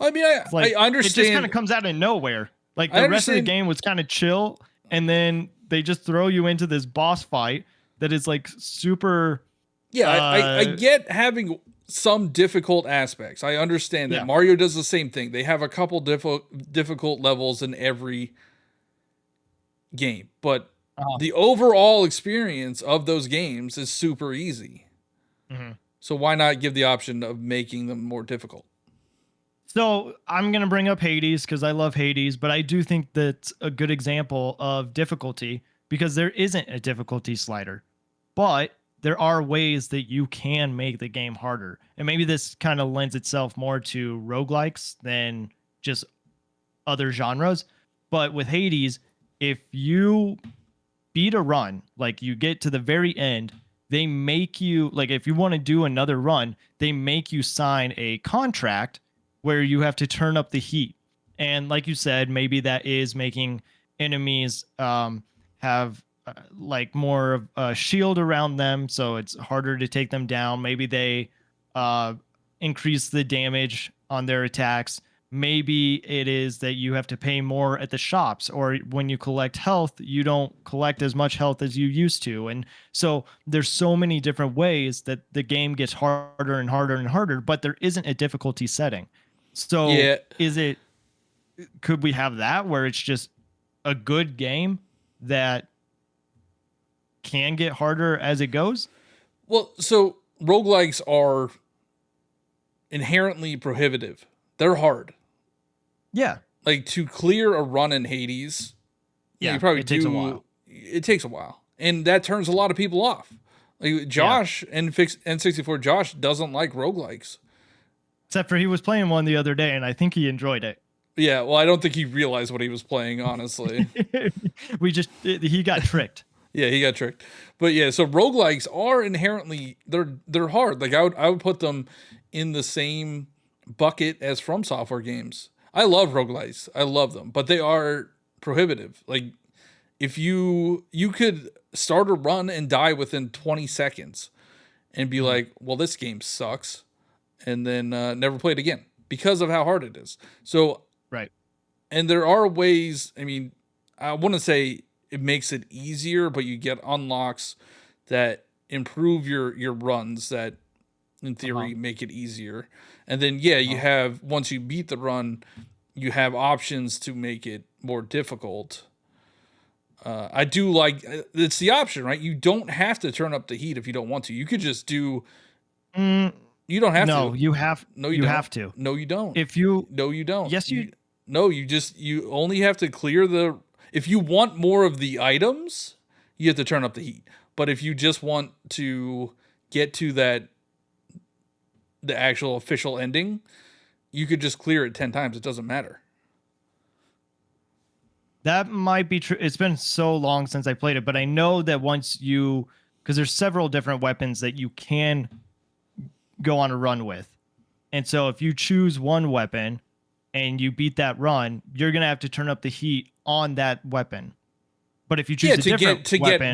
I mean, I understand. It just kind of comes out of nowhere. Like the rest of the game was kind of chill, and then they just throw you into this boss fight that is like super. Yeah, I get having some difficult aspects. I understand that. Mario does the same thing. They have a couple difficult levels in every game, but the overall experience of those games is super easy. Mm-hmm. So why not give the option of making them more difficult? So I'm going to bring up Hades because I love Hades, but I do think that's a good example of difficulty because there isn't a difficulty slider, but there are ways that you can make the game harder. And maybe this kind of lends itself more to roguelikes than just other genres. But with Hades, if you beat a run, like you get to the very end, they make you, like if you want to do another run, they make you sign a contract where you have to turn up the heat. And like you said, maybe that is making enemies have like more of a shield around them, so it's harder to take them down. Maybe they increase the damage on their attacks. Maybe it is that you have to pay more at the shops, or when you collect health, you don't collect as much health as you used to. And so there's so many different ways that the game gets harder and harder and harder, but there isn't a difficulty setting. So could we have that where it's just a good game that can get harder as it goes? Well, so roguelikes are inherently prohibitive they're hard. Yeah. Like to clear a run in Hades, you probably takes a while. It takes a while. And that turns a lot of people off. Like Josh and N64 Josh doesn't like roguelikes. Except for he was playing one the other day and I think he enjoyed it. Yeah, well, I don't think he realized what he was playing, honestly. He got tricked. Yeah, he got tricked. But yeah, so roguelikes are inherently they're hard. Like I would put them in the same bucket as From Software games. I love roguelikes. I love them, but they are prohibitive. Like if you could start a run and die within 20 seconds and be like, "Well, this game sucks." And then never play it again because of how hard it is. So right. And there are ways, I mean, I wouldn't say it makes it easier, but you get unlocks that improve your runs that in theory make it easier. And then you have, once you beat the run, you have options to make it more difficult. I do like, it's the option, right? You don't have to turn up the heat if you don't want to. You could just do you don't have to. No, you have. No, you have to. No, you don't. No, you don't. Yes, you. No, you only have to clear the. If you want more of the items, you have to turn up the heat. But if you just want to get to the actual official ending, you could just clear it 10 times. It doesn't matter. That might be true. It's been so long since I played it, but I know that because there's several different weapons that you can go on a run with. And so if you choose one weapon and you beat that run, you're going to have to turn up the heat on that weapon. But if you choose to get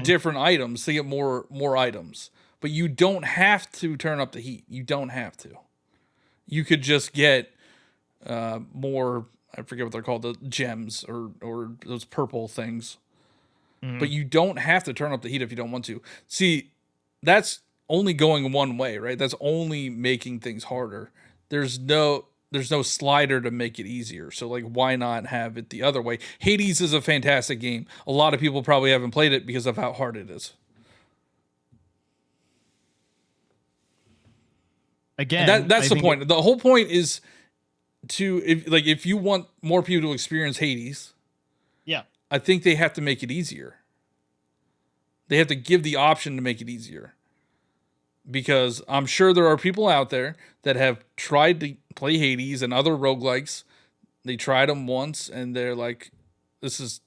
different items, to get more items, but you don't have to turn up the heat. You don't have to. You could just get more, I forget what they're called, the gems or those purple things. But you don't have to turn up the heat if you don't want to. See, that's only going one way, right? That's only making things harder. There's no slider to make it easier. So like, why not have it the other way? Hades is a fantastic game. A lot of people probably haven't played it because of how hard it is. Again, that's the point. The whole point is if you want more people to experience Hades, I think they have to make it easier. They have to give the option to make it easier. Because I'm sure there are people out there that have tried to play Hades and other roguelikes. They tried them once and they're like, this is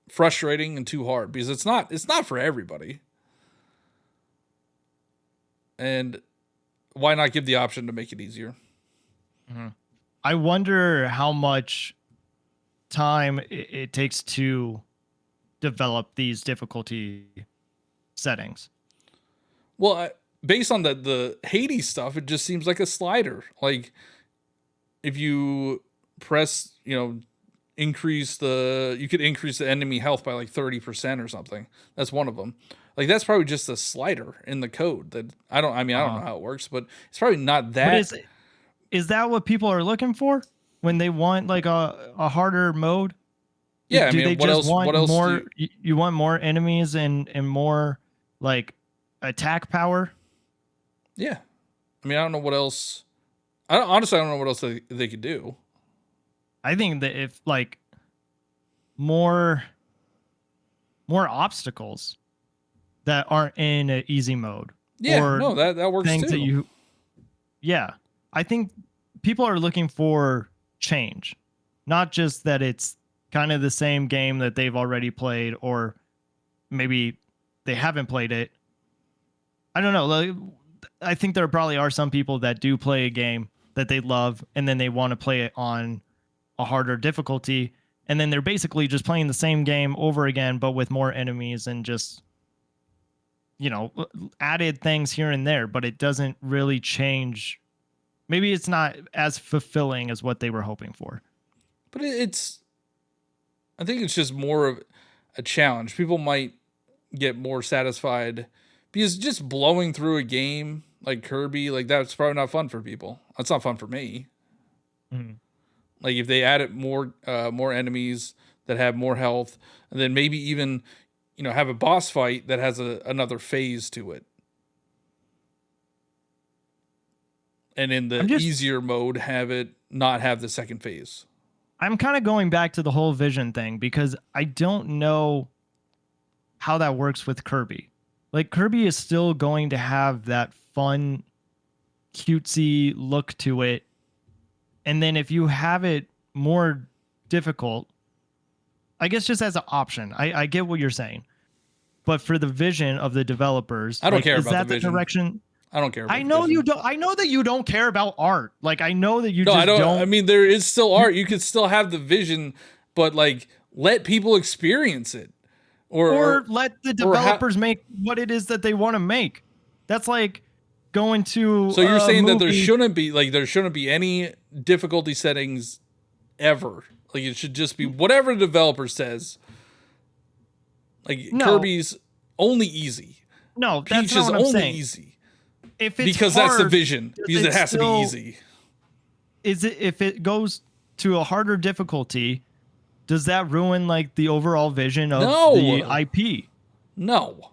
frustrating and too hard, because it's not for everybody. And why not give the option to make it easier? I wonder how much time it takes to develop these difficulty settings. Well, based on the Hades stuff, it just seems like a slider. Like if you press, you could increase the enemy health by like 30% or something. That's one of them. Like that's probably just a slider in the code that I don't know how it works, but it's probably not that. Is that what people are looking for when they want like a harder mode? Yeah. Do they just want more? You want more enemies and more like attack power? Yeah. I mean, I don't know what else. Honestly, I don't know what else they could do. I think that if like more obstacles that aren't in an easy mode. Yeah, no, that works things too. I think people are looking for change, not just that it's kind of the same game that they've already played, or maybe they haven't played it. I don't know. Like, I think there probably are some people that do play a game that they love and then they want to play it on a harder difficulty. And then they're basically just playing the same game over again, but with more enemies and just, added things here and there, but it doesn't really change. Maybe it's not as fulfilling as what they were hoping for. But I think it's just more of a challenge. People might get more satisfied because just blowing through a game like Kirby, like that's probably not fun for people. That's not fun for me. Mm-hmm. Like if they added more enemies that have more health, and then maybe even, have a boss fight that has another phase to it. And in the easier mode, have it not have the second phase. I'm kind of going back to the whole vision thing because I don't know how that works with Kirby. Like Kirby is still going to have that fun, cutesy look to it. And then if you have it more difficult, I guess just as an option, I get what you're saying. But for the vision of the developers, I don't care about that the vision. Direction? I don't care. I know you don't. I know that you don't care about art. Like I know that you just don't. I mean, there is still art. You could still have the vision, but like let people experience it, or let the developers make what it is that they want to make. That's like going to. So you're saying that there shouldn't be any difficulty settings ever. Like it should just be whatever the developer says. Like Kirby's only easy. No, Peach is only easy. If it's because hard, that's the vision. Because it has to be easy. Is it if it goes to a harder difficulty? Does that ruin like the overall vision of the IP? No.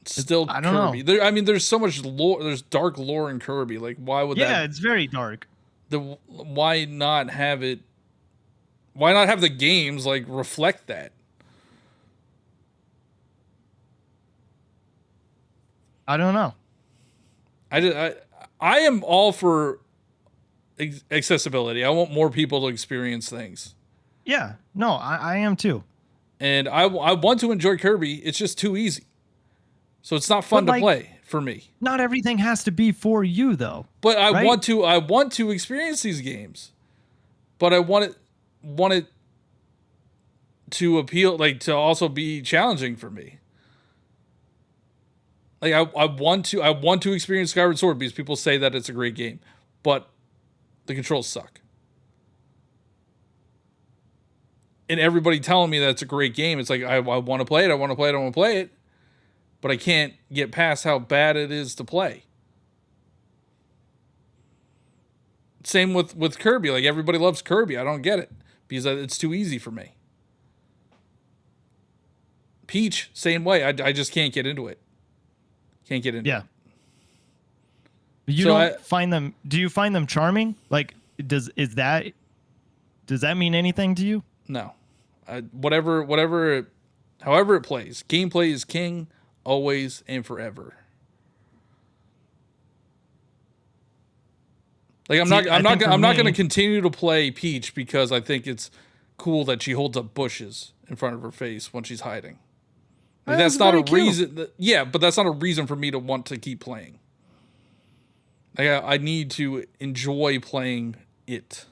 It's still Kirby. I don't know. I mean, there's so much lore. There's dark lore in Kirby. Like, why would that? Yeah, it's very dark. Why not have it? Why not have the games like reflect that? I don't know. I am all for accessibility. I want more people to experience things. Yeah, no, I am too. And I want to enjoy Kirby. It's just too easy. So it's not fun to play for me. Not everything has to be for you though. But I want to experience these games. But I want it to appeal, like to also be challenging for me. Like I want to experience Skyward Sword because people say that it's a great game, but the controls suck. And everybody telling me that it's a great game, it's like I want to play it, I want to play it, but I can't get past how bad it is to play. Same with Kirby. Like everybody loves Kirby. I don't get it because it's too easy for me. Peach, same way. I just can't get into it. Can't get into it. You don't find them. Do you find them charming? Like, does that mean anything to you? No. However it plays. Gameplay is king, always and forever. Like I'm not going to continue to play Peach because I think it's cool that she holds up bushes in front of her face when she's hiding. Like, that's not a reason. Yeah, but that's not a reason for me to want to keep playing. Like I need to enjoy playing it.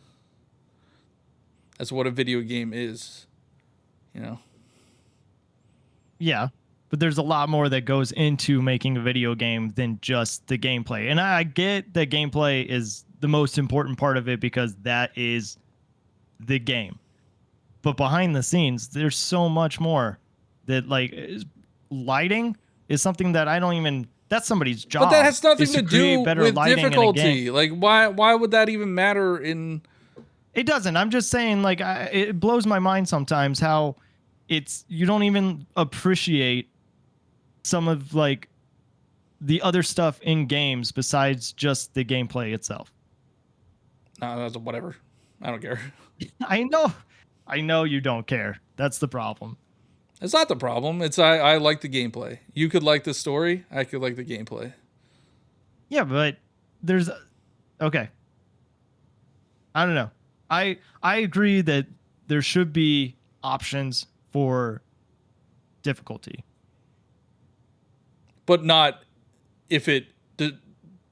That's what a video game is, you know. Yeah, but there's a lot more that goes into making a video game than just the gameplay. And I get that gameplay is the most important part of it because that is the game. But behind the scenes, there's so much more. That like lighting is something that I don't even. That's somebody's job. But that has nothing to do with difficulty. Like why would that even matter in? It doesn't. I'm just saying. Like it blows my mind sometimes how you don't even appreciate some of like the other stuff in games besides just the gameplay itself. No, that's whatever. I don't care. I know you don't care. That's the problem. It's not the problem. It's I like the gameplay. You could like the story. I could like the gameplay. Yeah, but there's okay. I don't know. I agree that there should be options for difficulty. But not if it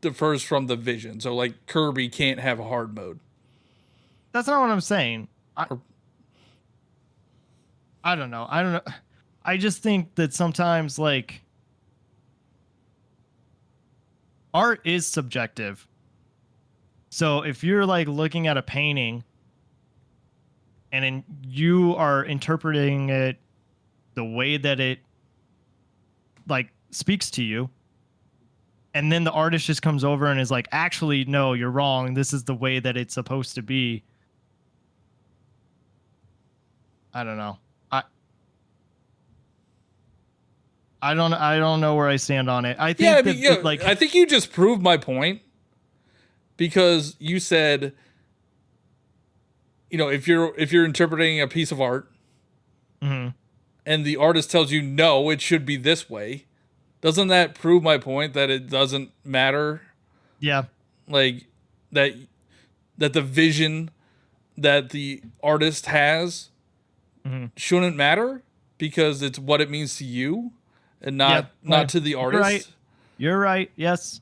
differs from the vision. So like Kirby can't have a hard mode. That's not what I'm saying. I don't know. I just think that sometimes like art is subjective. So if you're like looking at a painting and then you are interpreting it the way that it like speaks to you, and then the artist just comes over and is like, actually, no, you're wrong. This is the way that it's supposed to be. I don't know. I don't know where I stand on it. I think I think you just proved my point. because you said, if you're interpreting a piece of art, Mm-hmm. and the artist tells you no, it should be this way, doesn't that prove my point that it doesn't matter? Yeah. Like that the vision that the artist has shouldn't matter because it's what it means to you and not to the artist. You're right. You're right. Yes.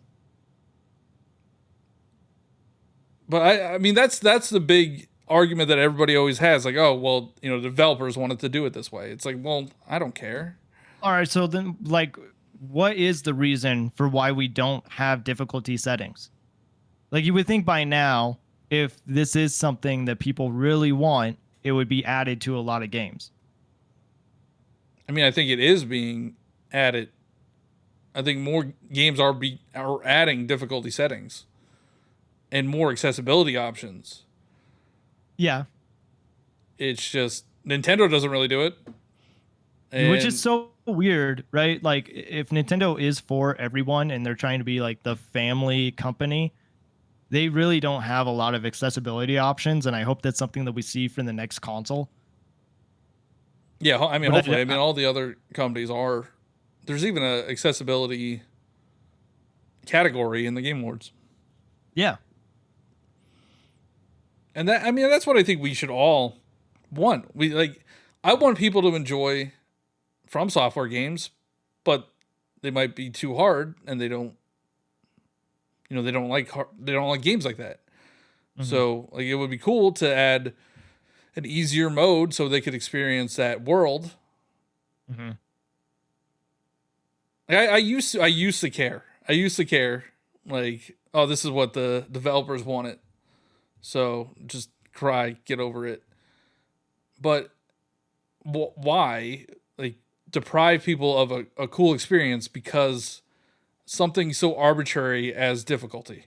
But I mean that's the big argument that everybody always has, like, oh well, developers wanted to do it this way. It's like, well, I don't care. All right, so then like what is the reason for why we don't have difficulty settings? Like you would think by now, if this is something that people really want, it would be added to a lot of games. I mean, I think it is being added. I think more games are adding difficulty settings and more accessibility options. Yeah. It's just Nintendo doesn't really do it. Which is so weird, right? Like if Nintendo is for everyone and they're trying to be like the family company, they really don't have a lot of accessibility options, and I hope that's something that we see for the next console. Yeah, I mean, hopefully. I mean, all the other companies are. There's even an accessibility category in the Game Awards. Yeah. And that's what I think we should all want. I want people to enjoy From Software games, but they might be too hard, and they don't like games like that. Mm-hmm. So like it would be cool to add an easier mode so they could experience that world. Mm-hmm. I used to care. I used to care, like, oh, this is what the developers wanted, so just cry, get over it. But why, like, deprive people of a cool experience because something so arbitrary as difficulty?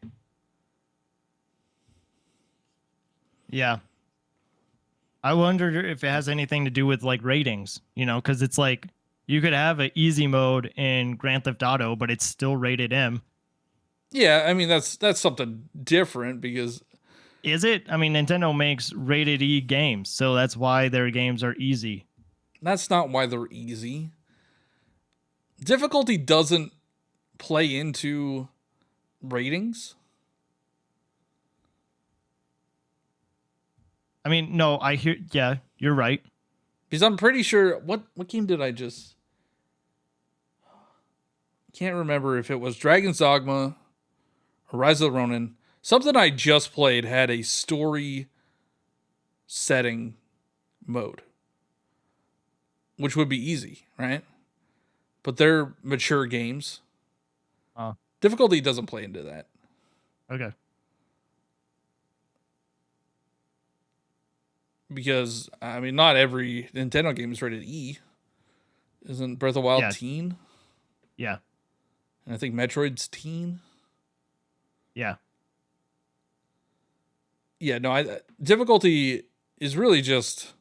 Yeah. I wonder if it has anything to do with like ratings, because it's like you could have an easy mode in Grand Theft Auto, but it's still rated M. Yeah, I mean that's something different because is it? I mean, Nintendo makes rated E games, so that's why their games are easy. That's not why they're easy. Difficulty doesn't play into ratings. I mean, no, I hear. Yeah, you're right. Because I'm pretty sure what game did I just? Can't remember if it was Dragon's Dogma or Rise of the Ronin. Something I just played had a story setting mode, which would be easy, right? But they're mature games. Difficulty doesn't play into that. Okay. Because, I mean, not every Nintendo game is rated E. Isn't Breath of the Wild teen? Yeah. And I think Metroid's teen. Yeah. Yeah, no, difficulty is really just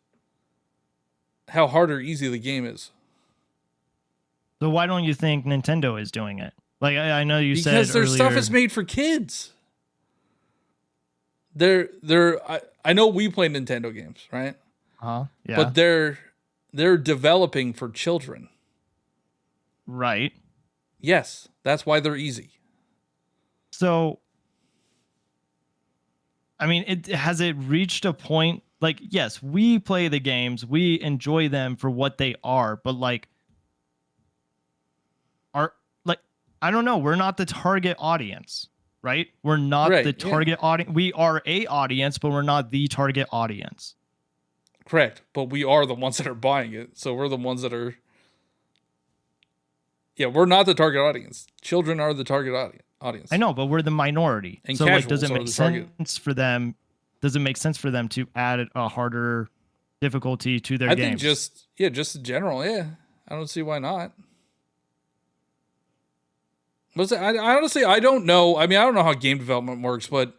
how hard or easy the game is. So why don't you think Nintendo is doing it? Like, I know you said because their earlier, stuff is made for kids. I know we play Nintendo games, right? Yeah. But they're developing for children. Right. Yes, that's why they're easy. So, I mean, has it reached a point? Like, yes, we play the games, we enjoy them for what they are, but I don't know, we're not the target audience, right? We're not the target audience. We are a audience, but we're not the target audience. Correct, but we are the ones that are buying it, so we're the ones that are. Yeah, we're not the target audience. Children are the target audience. I know, but we're the minority. And so, like, does it make sense for them? Does it make sense for them to add a harder difficulty to their games? I think just in general, yeah. I don't see why not. I honestly, I don't know. I mean, I don't know how game development works, but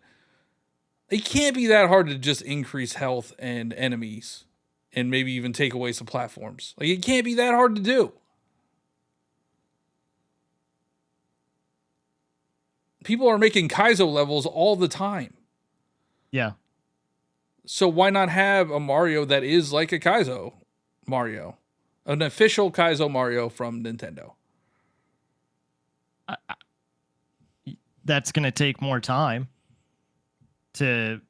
it can't be that hard to just increase health and enemies and maybe even take away some platforms. Like, it can't be that hard to do. people are making Kaizo levels all the time. Yeah. So why not have a Mario that is like a Kaizo Mario? An official Kaizo Mario from Nintendo. That's going to take more time to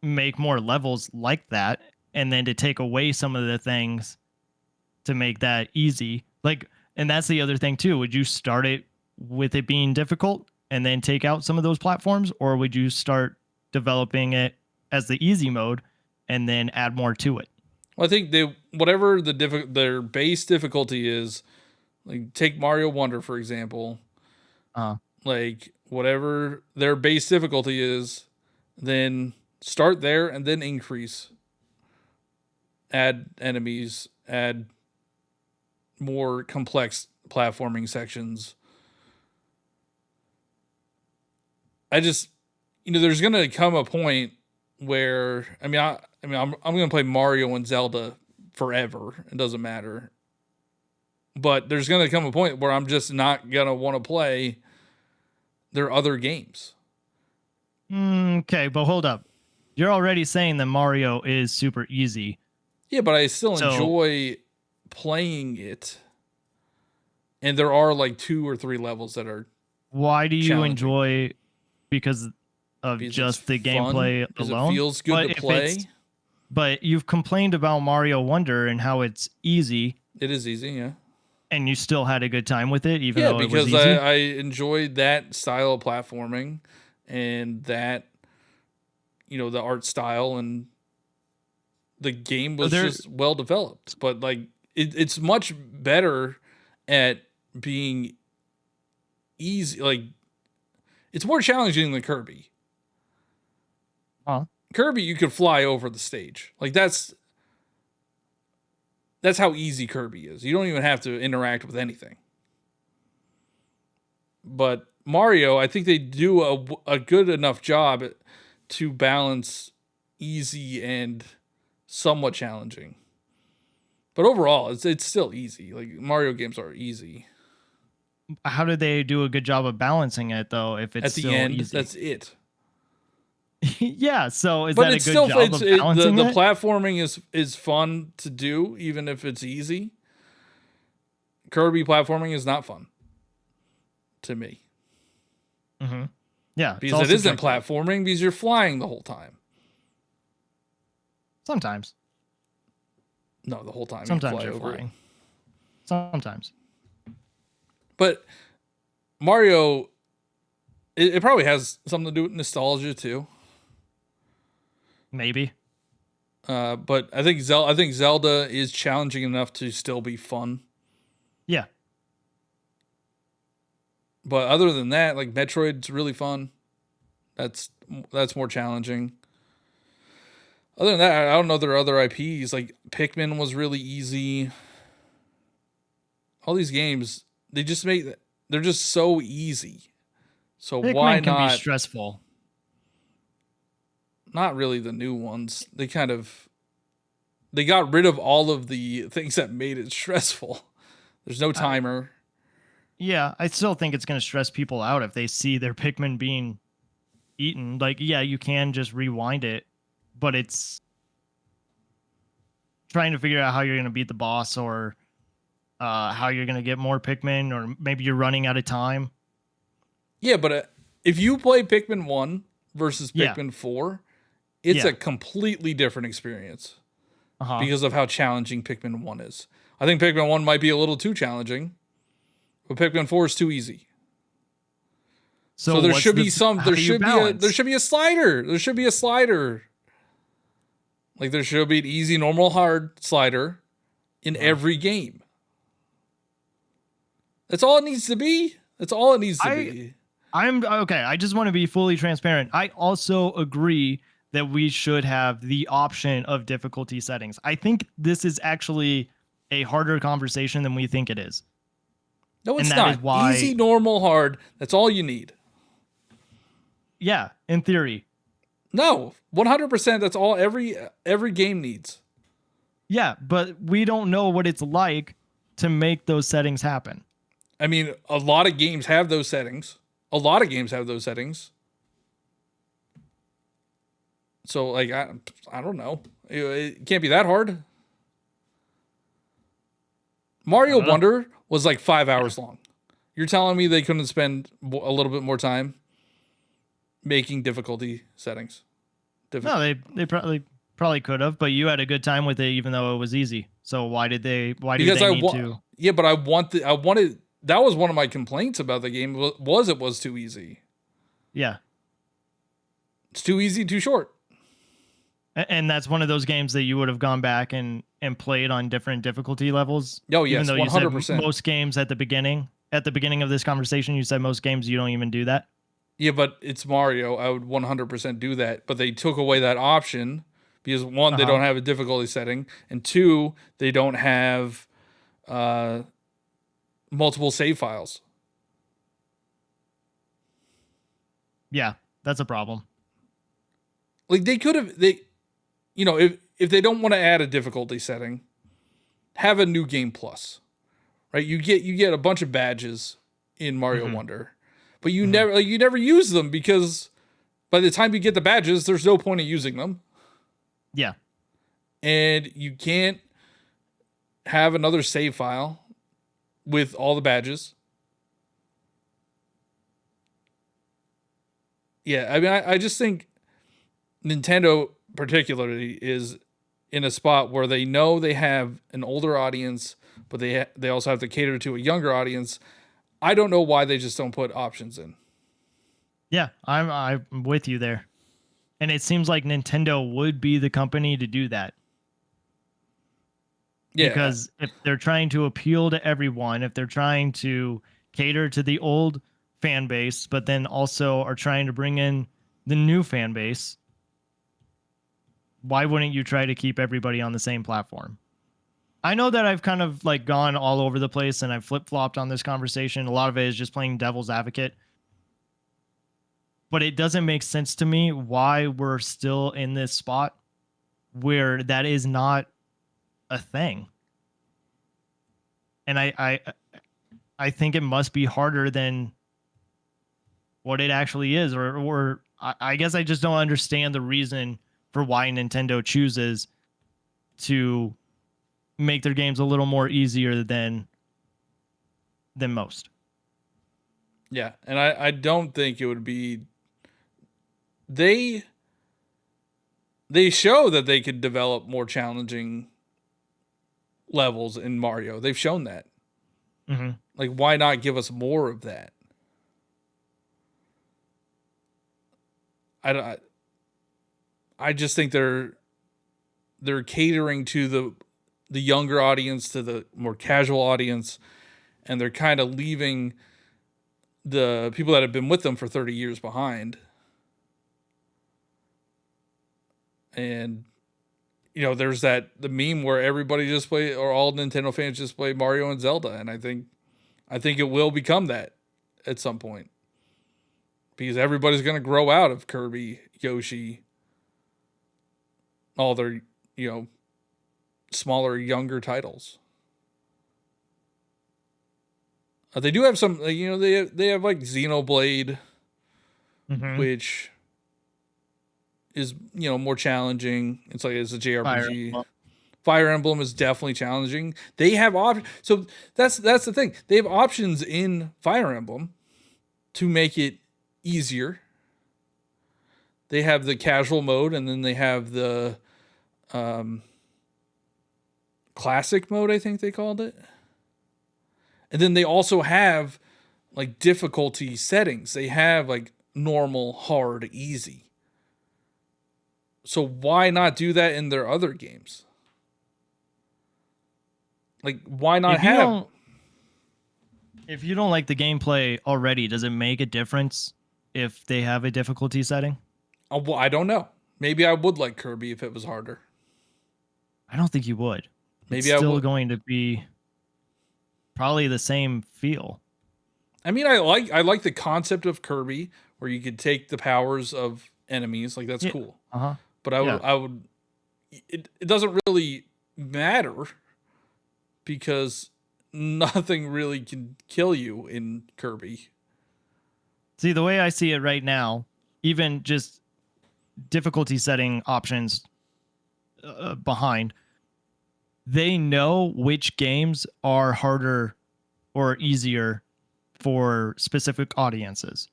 make more levels like that, and then to take away some of the things to make that easy. Like, and that's the other thing too. Would you start it with it being difficult and then take out some of those platforms, or would you start developing it as the easy mode and then add more to it? Well, I think whatever their base difficulty is, like take Mario Wonder for example, like whatever their base difficulty is, then start there and then increase. Add enemies, add more complex platforming sections. I just, there's gonna come a point where I'm gonna play Mario and Zelda forever. It doesn't matter. But there's gonna come a point where I'm just not gonna want to play their other games. Okay, but hold up. You're already saying that Mario is super easy. Yeah, but I still enjoy playing it. And there are like 2 or 3 levels that are. Why do you enjoy? Because just the gameplay alone? It feels good to play. But you've complained about Mario Wonder and how it's easy. It is easy, yeah. And you still had a good time with it, even though it was easy? Yeah, because I enjoyed that style of platforming and that, the art style, and the game was just well developed. But like, it's much better at being easy. Like, it's more challenging than Kirby. Kirby, you could fly over the stage. Like, that's how easy Kirby is. You don't even have to interact with anything. But Mario, I think they do a good enough job to balance easy and somewhat challenging. But overall, it's still easy. Like, Mario games are easy. How do they do a good job of balancing it, though, if it's still end, easy? That's it. Yeah, so is that a good job of balancing the platforming is fun to do, even if it's easy. Kirby platforming is not fun to me. Mm-hmm. Yeah, because it isn't platforming, because you're flying the whole time. Sometimes. No, the whole time. Sometimes you're flying. Sometimes. But Mario, it probably has something to do with nostalgia too. Maybe. But I think Zelda is challenging enough to still be fun. Yeah. But other than that, like Metroid's really fun. That's more challenging. Other than that, I don't know there are other IPs. Like Pikmin was really easy. All these games, they're just so easy. So Pikmin why can not? Be stressful. Not really the new ones. They got rid of all of the things that made it stressful. There's no timer. Yeah, I still think it's going to stress people out if they see their Pikmin being eaten. Like, yeah, you can just rewind it, but it's trying to figure out how you're going to beat the boss, or how you're going to get more Pikmin, or maybe you're running out of time. Yeah, but if you play Pikmin 1 versus Pikmin 4, it's a completely different experience because of how challenging Pikmin 1 is. I think Pikmin 1 might be a little too challenging, but Pikmin 4 is too easy. So there should be a slider. There should be a slider. Like there should be an easy, normal, hard slider in every game. That's all it needs to be. That's all it needs to be. I'm okay. I just want to be fully transparent. I also agree that we should have the option of difficulty settings. I think this is actually a harder conversation than we think it is. No, it's not. Easy, normal, hard. That's all you need. Yeah, in theory. No, 100%. That's all every game needs. Yeah, but we don't know what it's like to make those settings happen. I mean, a lot of games have those settings. A lot of games have those settings. So like I don't know. It can't be that hard. Mario Wonder was like 5 hours long. You're telling me they couldn't spend a little bit more time making difficulty settings? No, they probably could have, but you had a good time with it, even though it was easy. So why did they? Why do they need to? Yeah, but I wanted. That was one of my complaints about the game. It was too easy. Yeah, it's too easy, too short. And that's one of those games that you would have gone back and played on different difficulty levels. Oh yes, even though 100%. You said most games at the beginning of this conversation, you said most games you don't even do that. Yeah, but it's Mario. I would 100% do that. But they took away that option because one, they don't have a difficulty setting, and two, they don't have multiple save files. Yeah, that's a problem. Like they could have, if they don't want to add a difficulty setting, have a new game plus, right? You get a bunch of badges in Mario Wonder, but you never use them because by the time you get the badges, there's no point in using them. Yeah, and you can't have another save file with all the badges. Yeah, I mean, I just think Nintendo particularly is in a spot where they know they have an older audience, but they also have to cater to a younger audience. I don't know why they just don't put options in. Yeah, I'm with you there. And it seems like Nintendo would be the company to do that. Yeah. Because if they're trying to appeal to everyone, if they're trying to cater to the old fan base, but then also are trying to bring in the new fan base, why wouldn't you try to keep everybody on the same platform? I know that I've kind of like gone all over the place and I've flip-flopped on this conversation. A lot of it is just playing devil's advocate. But it doesn't make sense to me why we're still in this spot where that is not a thing. And I think it must be harder than what it actually is, or I guess I just don't understand the reason for why Nintendo chooses to make their games a little more easier than most. Yeah, and I don't think it would be. They show that they could develop more challenging levels in Mario. They've shown that. Mm-hmm. Like, why not give us more of that? I just think they're catering to the younger audience, to the more casual audience, and they're kind of leaving the people that have been with them for 30 years behind. And, there's the meme where everybody just play, or all Nintendo fans just play Mario and Zelda. And I think it will become that at some point. Because everybody's going to grow out of Kirby, Yoshi, all their, smaller, younger titles. They do have some, they have like Xenoblade, which is, more challenging. It's like it's a JRPG. Fire Emblem is definitely challenging. They have options. So that's the thing. They have options in Fire Emblem to make it easier. They have the casual mode, and then they have the classic mode, I think they called it. And then they also have like difficulty settings. They have like normal, hard, easy. So why not do that in their other games? Like, why not have... If you don't like the gameplay already, does it make a difference if they have a difficulty setting? Well, I don't know. Maybe I would like Kirby if it was harder. I don't think you would. Maybe it's still going to be probably the same feel. I mean, I like the concept of Kirby where you could take the powers of enemies. Like, that's cool. Uh-huh. But I would it doesn't really matter because nothing really can kill you in Kirby. See, the way I see it right now, even just difficulty setting options behind, they know which games are harder or easier for specific audiences.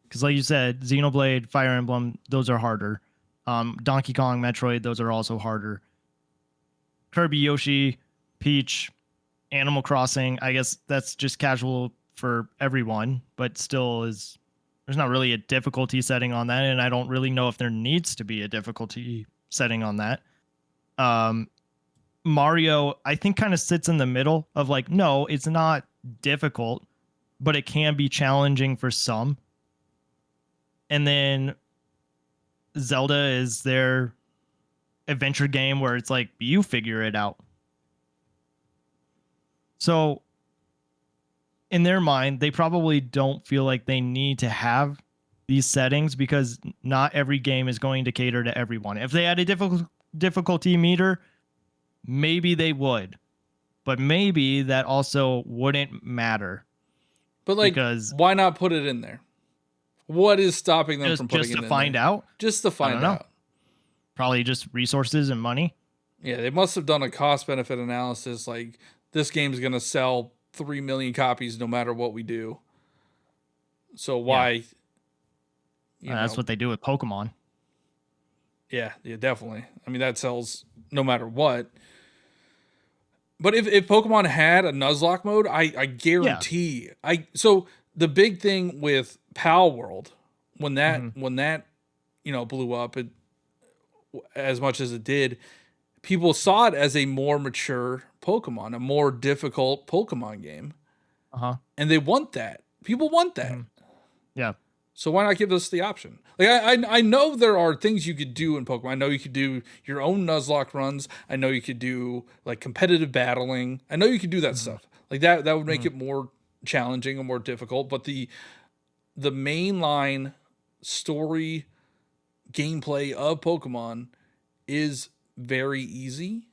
Because like you said, Xenoblade, Fire Emblem, those are harder. Donkey Kong, Metroid, those are also harder. Kirby, Yoshi, Peach, Animal Crossing, I guess that's just casual for everyone, but still is there's not really a difficulty setting on that, and I don't really know if there needs to be a difficulty setting on that. Mario, I think, kind of sits in the middle of like, no, it's not difficult, but it can be challenging for some. And then Zelda is their adventure game where it's like, you figure it out. So in their mind, they probably don't feel like they need to have these settings because not every game is going to cater to everyone. If they had a difficulty meter, maybe they would, but maybe that also wouldn't matter. But like, because why not put it in there? What is stopping them from putting it in there? Just to find out? Just to find out. Probably just resources and money. Yeah, they must have done a cost-benefit analysis. Like, this game's going to sell 3 million copies no matter what we do. So why? Yeah. That's what they do with Pokemon. Yeah, definitely. I mean, that sells no matter what. But if Pokemon had a Nuzlocke mode, I guarantee. Yeah. So the big thing with Pal World, when that blew up as much as it did, people saw it as a more mature Pokemon, a more difficult Pokemon game. And they want that. People want that. Yeah. So why not give us the option? Like I know there are things you could do in Pokemon. I know you could do your own Nuzlocke runs. I know you could do like competitive battling. I know you could do that stuff. Like that would make it more challenging and more difficult. But the mainline story gameplay of Pokemon is very easy.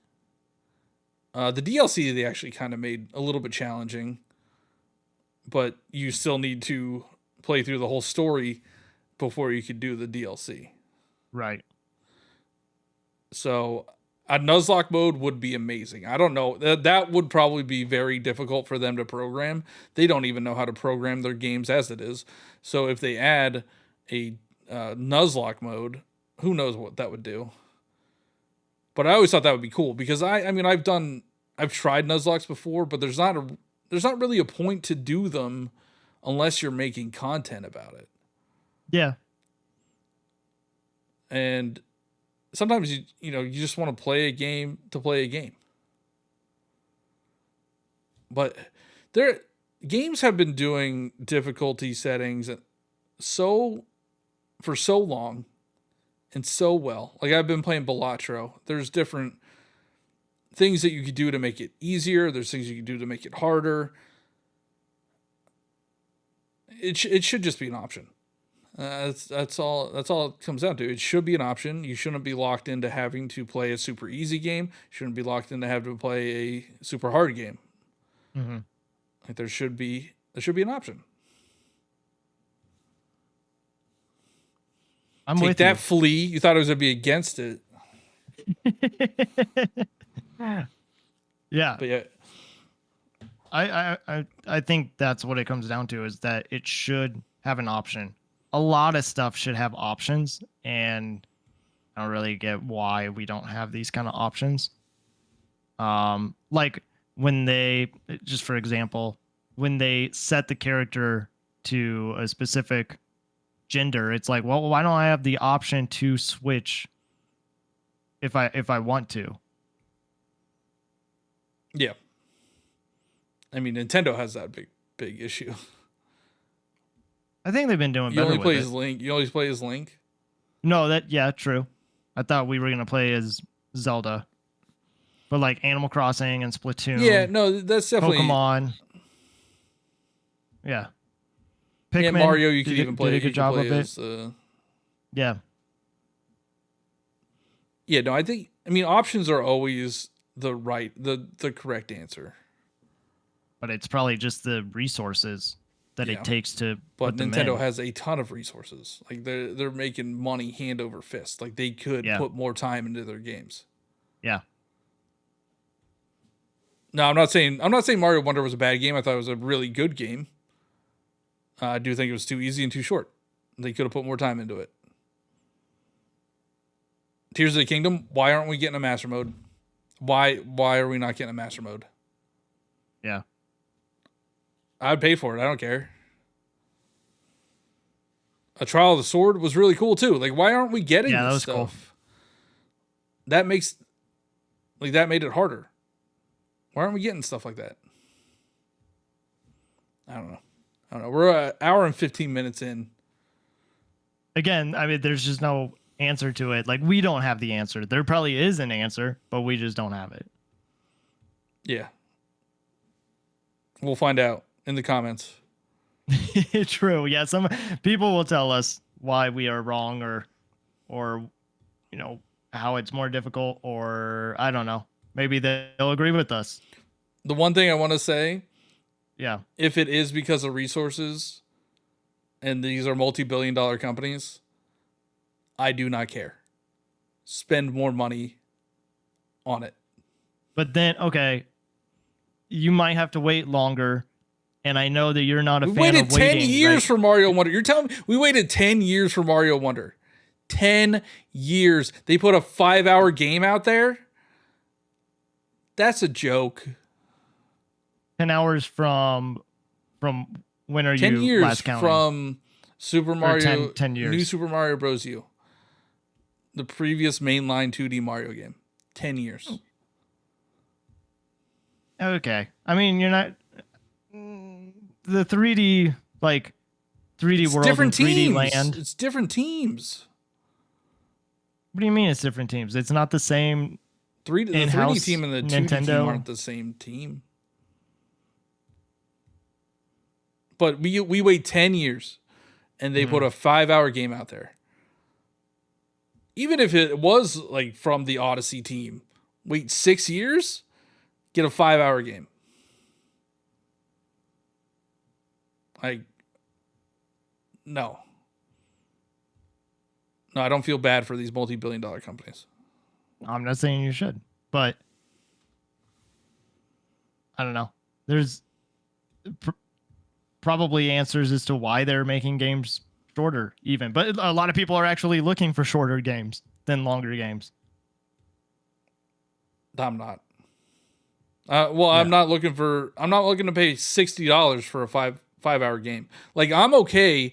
The DLC they actually kind of made a little bit challenging, but you still need to play through the whole story before you could do the DLC. Right. So a Nuzlocke mode would be amazing. I don't know. That would probably be very difficult for them to program. They don't even know how to program their games as it is. So if they add a Nuzlocke mode, who knows what that would do. But I always thought that would be cool because I've tried Nuzlockes before, but there's not really a point to do them unless you're making content about it. Yeah. And sometimes you just want to play a game to play a game. But games have been doing difficulty settings for so long and so well. Like I've been playing Balatro. There's different things that you could do to make it easier. There's things you can do to make it harder. It should just be an option. That's all it comes down to. It should be an option. You shouldn't be locked into having to play a super easy game. You shouldn't be locked into having to play a super hard game. Like there should be an option. I'm with that Flea. You thought it was gonna be against it. Yeah. But yeah. I think that's what it comes down to is that it should have an option. A lot of stuff should have options, and I don't really get why we don't have these kind of options. Like when they, just for example, when they set the character to a specific gender, it's like, well, why don't I have the option to switch if I want to? Yeah. I mean, Nintendo has that big issue. I think they've been doing better. You only play as Link. You always play as Link. No, true. I thought we were gonna play as Zelda, but like Animal Crossing and Splatoon. Yeah, no, that's definitely Pokemon. Yeah. Pikmin, yeah, Mario. You can even play. Did a good job of it. Yeah. Yeah. No, I mean, options are always the correct answer. But it's probably just the resources that it takes to but put them Nintendo in. has a ton of resources. Like they're making money hand over fist. Like they could put more time into their games. Yeah. No, I'm not saying Mario Wonder was a bad game. I thought it was a really good game. I do think it was too easy and too short. They could have put more time into it. Tears of the Kingdom, why aren't we getting a master mode? Why are we not getting a master mode? Yeah. I'd pay for it. I don't care. A Trial of the Sword was really cool too. Like, why aren't we getting this stuff? Cool. That made it harder. Why aren't we getting stuff like that? I don't know. We're an hour and 15 minutes in. Again, I mean, there's just no answer to it. Like, we don't have the answer. There probably is an answer, but we just don't have it. Yeah. We'll find out in the comments. True. Yeah, some people will tell us why we are wrong or you know, how it's more difficult, or I don't know. Maybe they'll agree with us. The one thing I want to say, yeah, if it is because of resources and these are multi-billion-dollar companies, I do not care. Spend more money on it. But then, okay, you might have to wait longer. And I know that you're not a fan of waiting. We waited 10 years for Mario Wonder. You're telling me we waited 10 years for Mario Wonder. 10 years. They put a 5-hour game out there? That's a joke. 10 hours from when are 10 you years last counting? From Super Mario, 10 years. New Super Mario Bros. U. The previous mainline 2D Mario game. 10 years. Okay. I mean, you're not... The 3D, like, 3D it's world different and 3D teams. land. It's different teams. What do you mean it's different teams? It's not the same. The 3D team and the 2D Nintendo team aren't the same team. But we wait 10 years and they put a 5-hour game out there. Even if it was like from the Odyssey team, wait 6 years, get a 5-hour game. Like, no, I don't feel bad for these multi-billion-dollar companies. I'm not saying you should, but I don't know. There's probably answers as to why they're making games shorter even, but a lot of people are actually looking for shorter games than longer games. I'm not. I'm not looking to pay $60 for a 5-hour game. Like, I'm okay.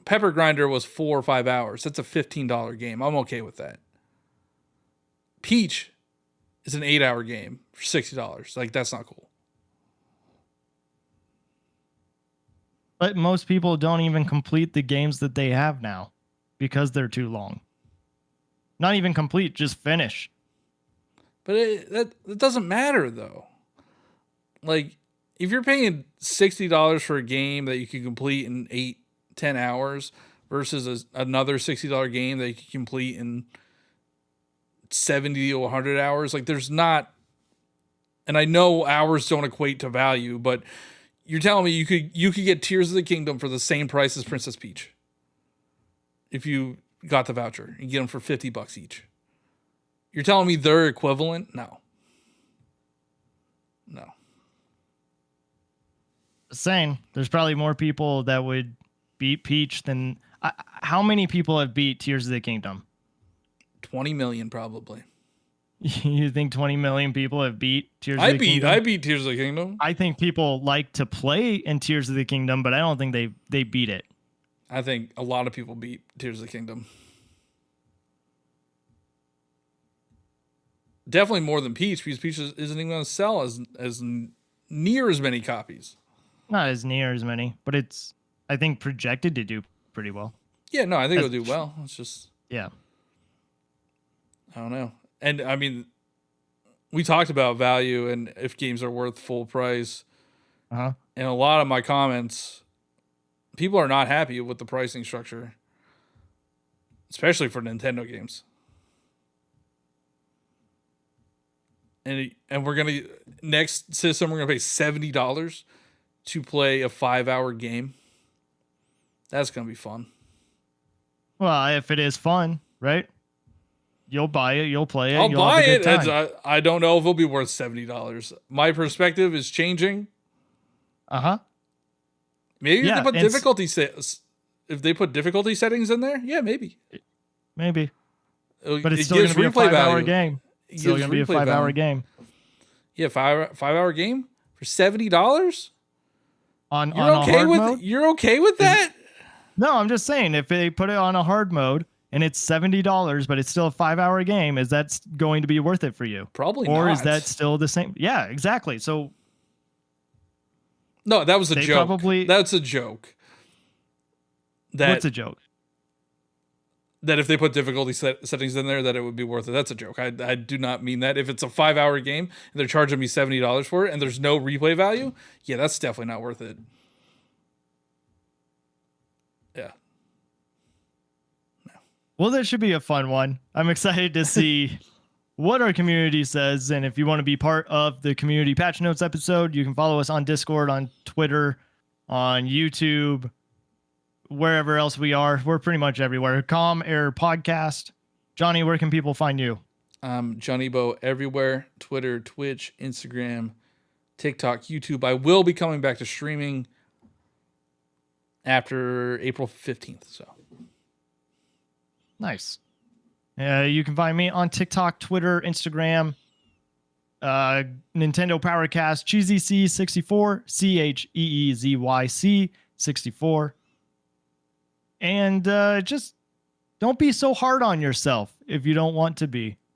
Pepper Grinder was 4 or 5 hours. That's a $15 game. I'm okay with that. Peach is an 8-hour game for $60. Like, that's not cool. But most people don't even complete the games that they have now because they're too long. Not even complete, just finish. But that doesn't matter, though. Like, if you're paying $60 for a game that you can complete in 8-10 hours versus another $60 game that you can complete in 70 to 100 hours, like, there's not... And I know hours don't equate to value, but you're telling me you could get Tears of the Kingdom for the same price as Princess Peach if you got the voucher and get them for $50 each. You're telling me they're equivalent? No. Saying there's probably more people that would beat Peach than... how many people have beat Tears of the Kingdom? 20 million, probably. You think 20 million people have beat Tears of the Kingdom? I beat Tears of the Kingdom. I think people like to play in Tears of the Kingdom, but I don't think they beat it. I think a lot of people beat Tears of the Kingdom. Definitely more than Peach, because Peach isn't even going to sell as near as many copies. Not as near as many, but it's, I think, projected to do pretty well. Yeah, no, I think it'll do well. It's just... Yeah. I don't know. And, I mean, we talked about value and if games are worth full price. Uh-huh. And a lot of my comments, people are not happy with the pricing structure, especially for Nintendo games. And we're going to... Next system, we're going to pay $70 to play a 5-hour game. That's gonna be fun. Well, if it is fun, right? You'll buy it. You'll play it. I'll buy it. I don't know if it'll be worth $70. My perspective is changing. Maybe if they put if they put difficulty settings in there, yeah, maybe. But it's still going to be a 5-hour game. It's still going to be a 5-hour game. Yeah, 5-hour game for $70. You're okay with that? No, I'm just saying if they put it on a hard mode and it's $70, but it's still a 5-hour game, is that going to be worth it for you? Probably not. Or is that still the same? Yeah, exactly. So no, that was a joke. That's a joke. What's a joke? That if they put difficulty settings in there, that it would be worth it. That's a joke. I do not mean that. If it's a 5-hour game and they're charging me $70 for it and there's no replay value, yeah, that's definitely not worth it. Yeah. No. Well, that should be a fun one. I'm excited to see what our community says. And if you want to be part of the community patch notes episode, you can follow us on Discord, on Twitter, on YouTube, wherever else we are. We're pretty much everywhere. Calm Air Podcast. Johnny, where can people find you? Johnny Bo everywhere. Twitter, Twitch, Instagram, TikTok, YouTube. I will be coming back to streaming after April 15th. So nice. You can find me on TikTok, Twitter, Instagram, Nintendo Powercast, CheezyC64, CheezyC64. And just don't be so hard on yourself if you don't want to be.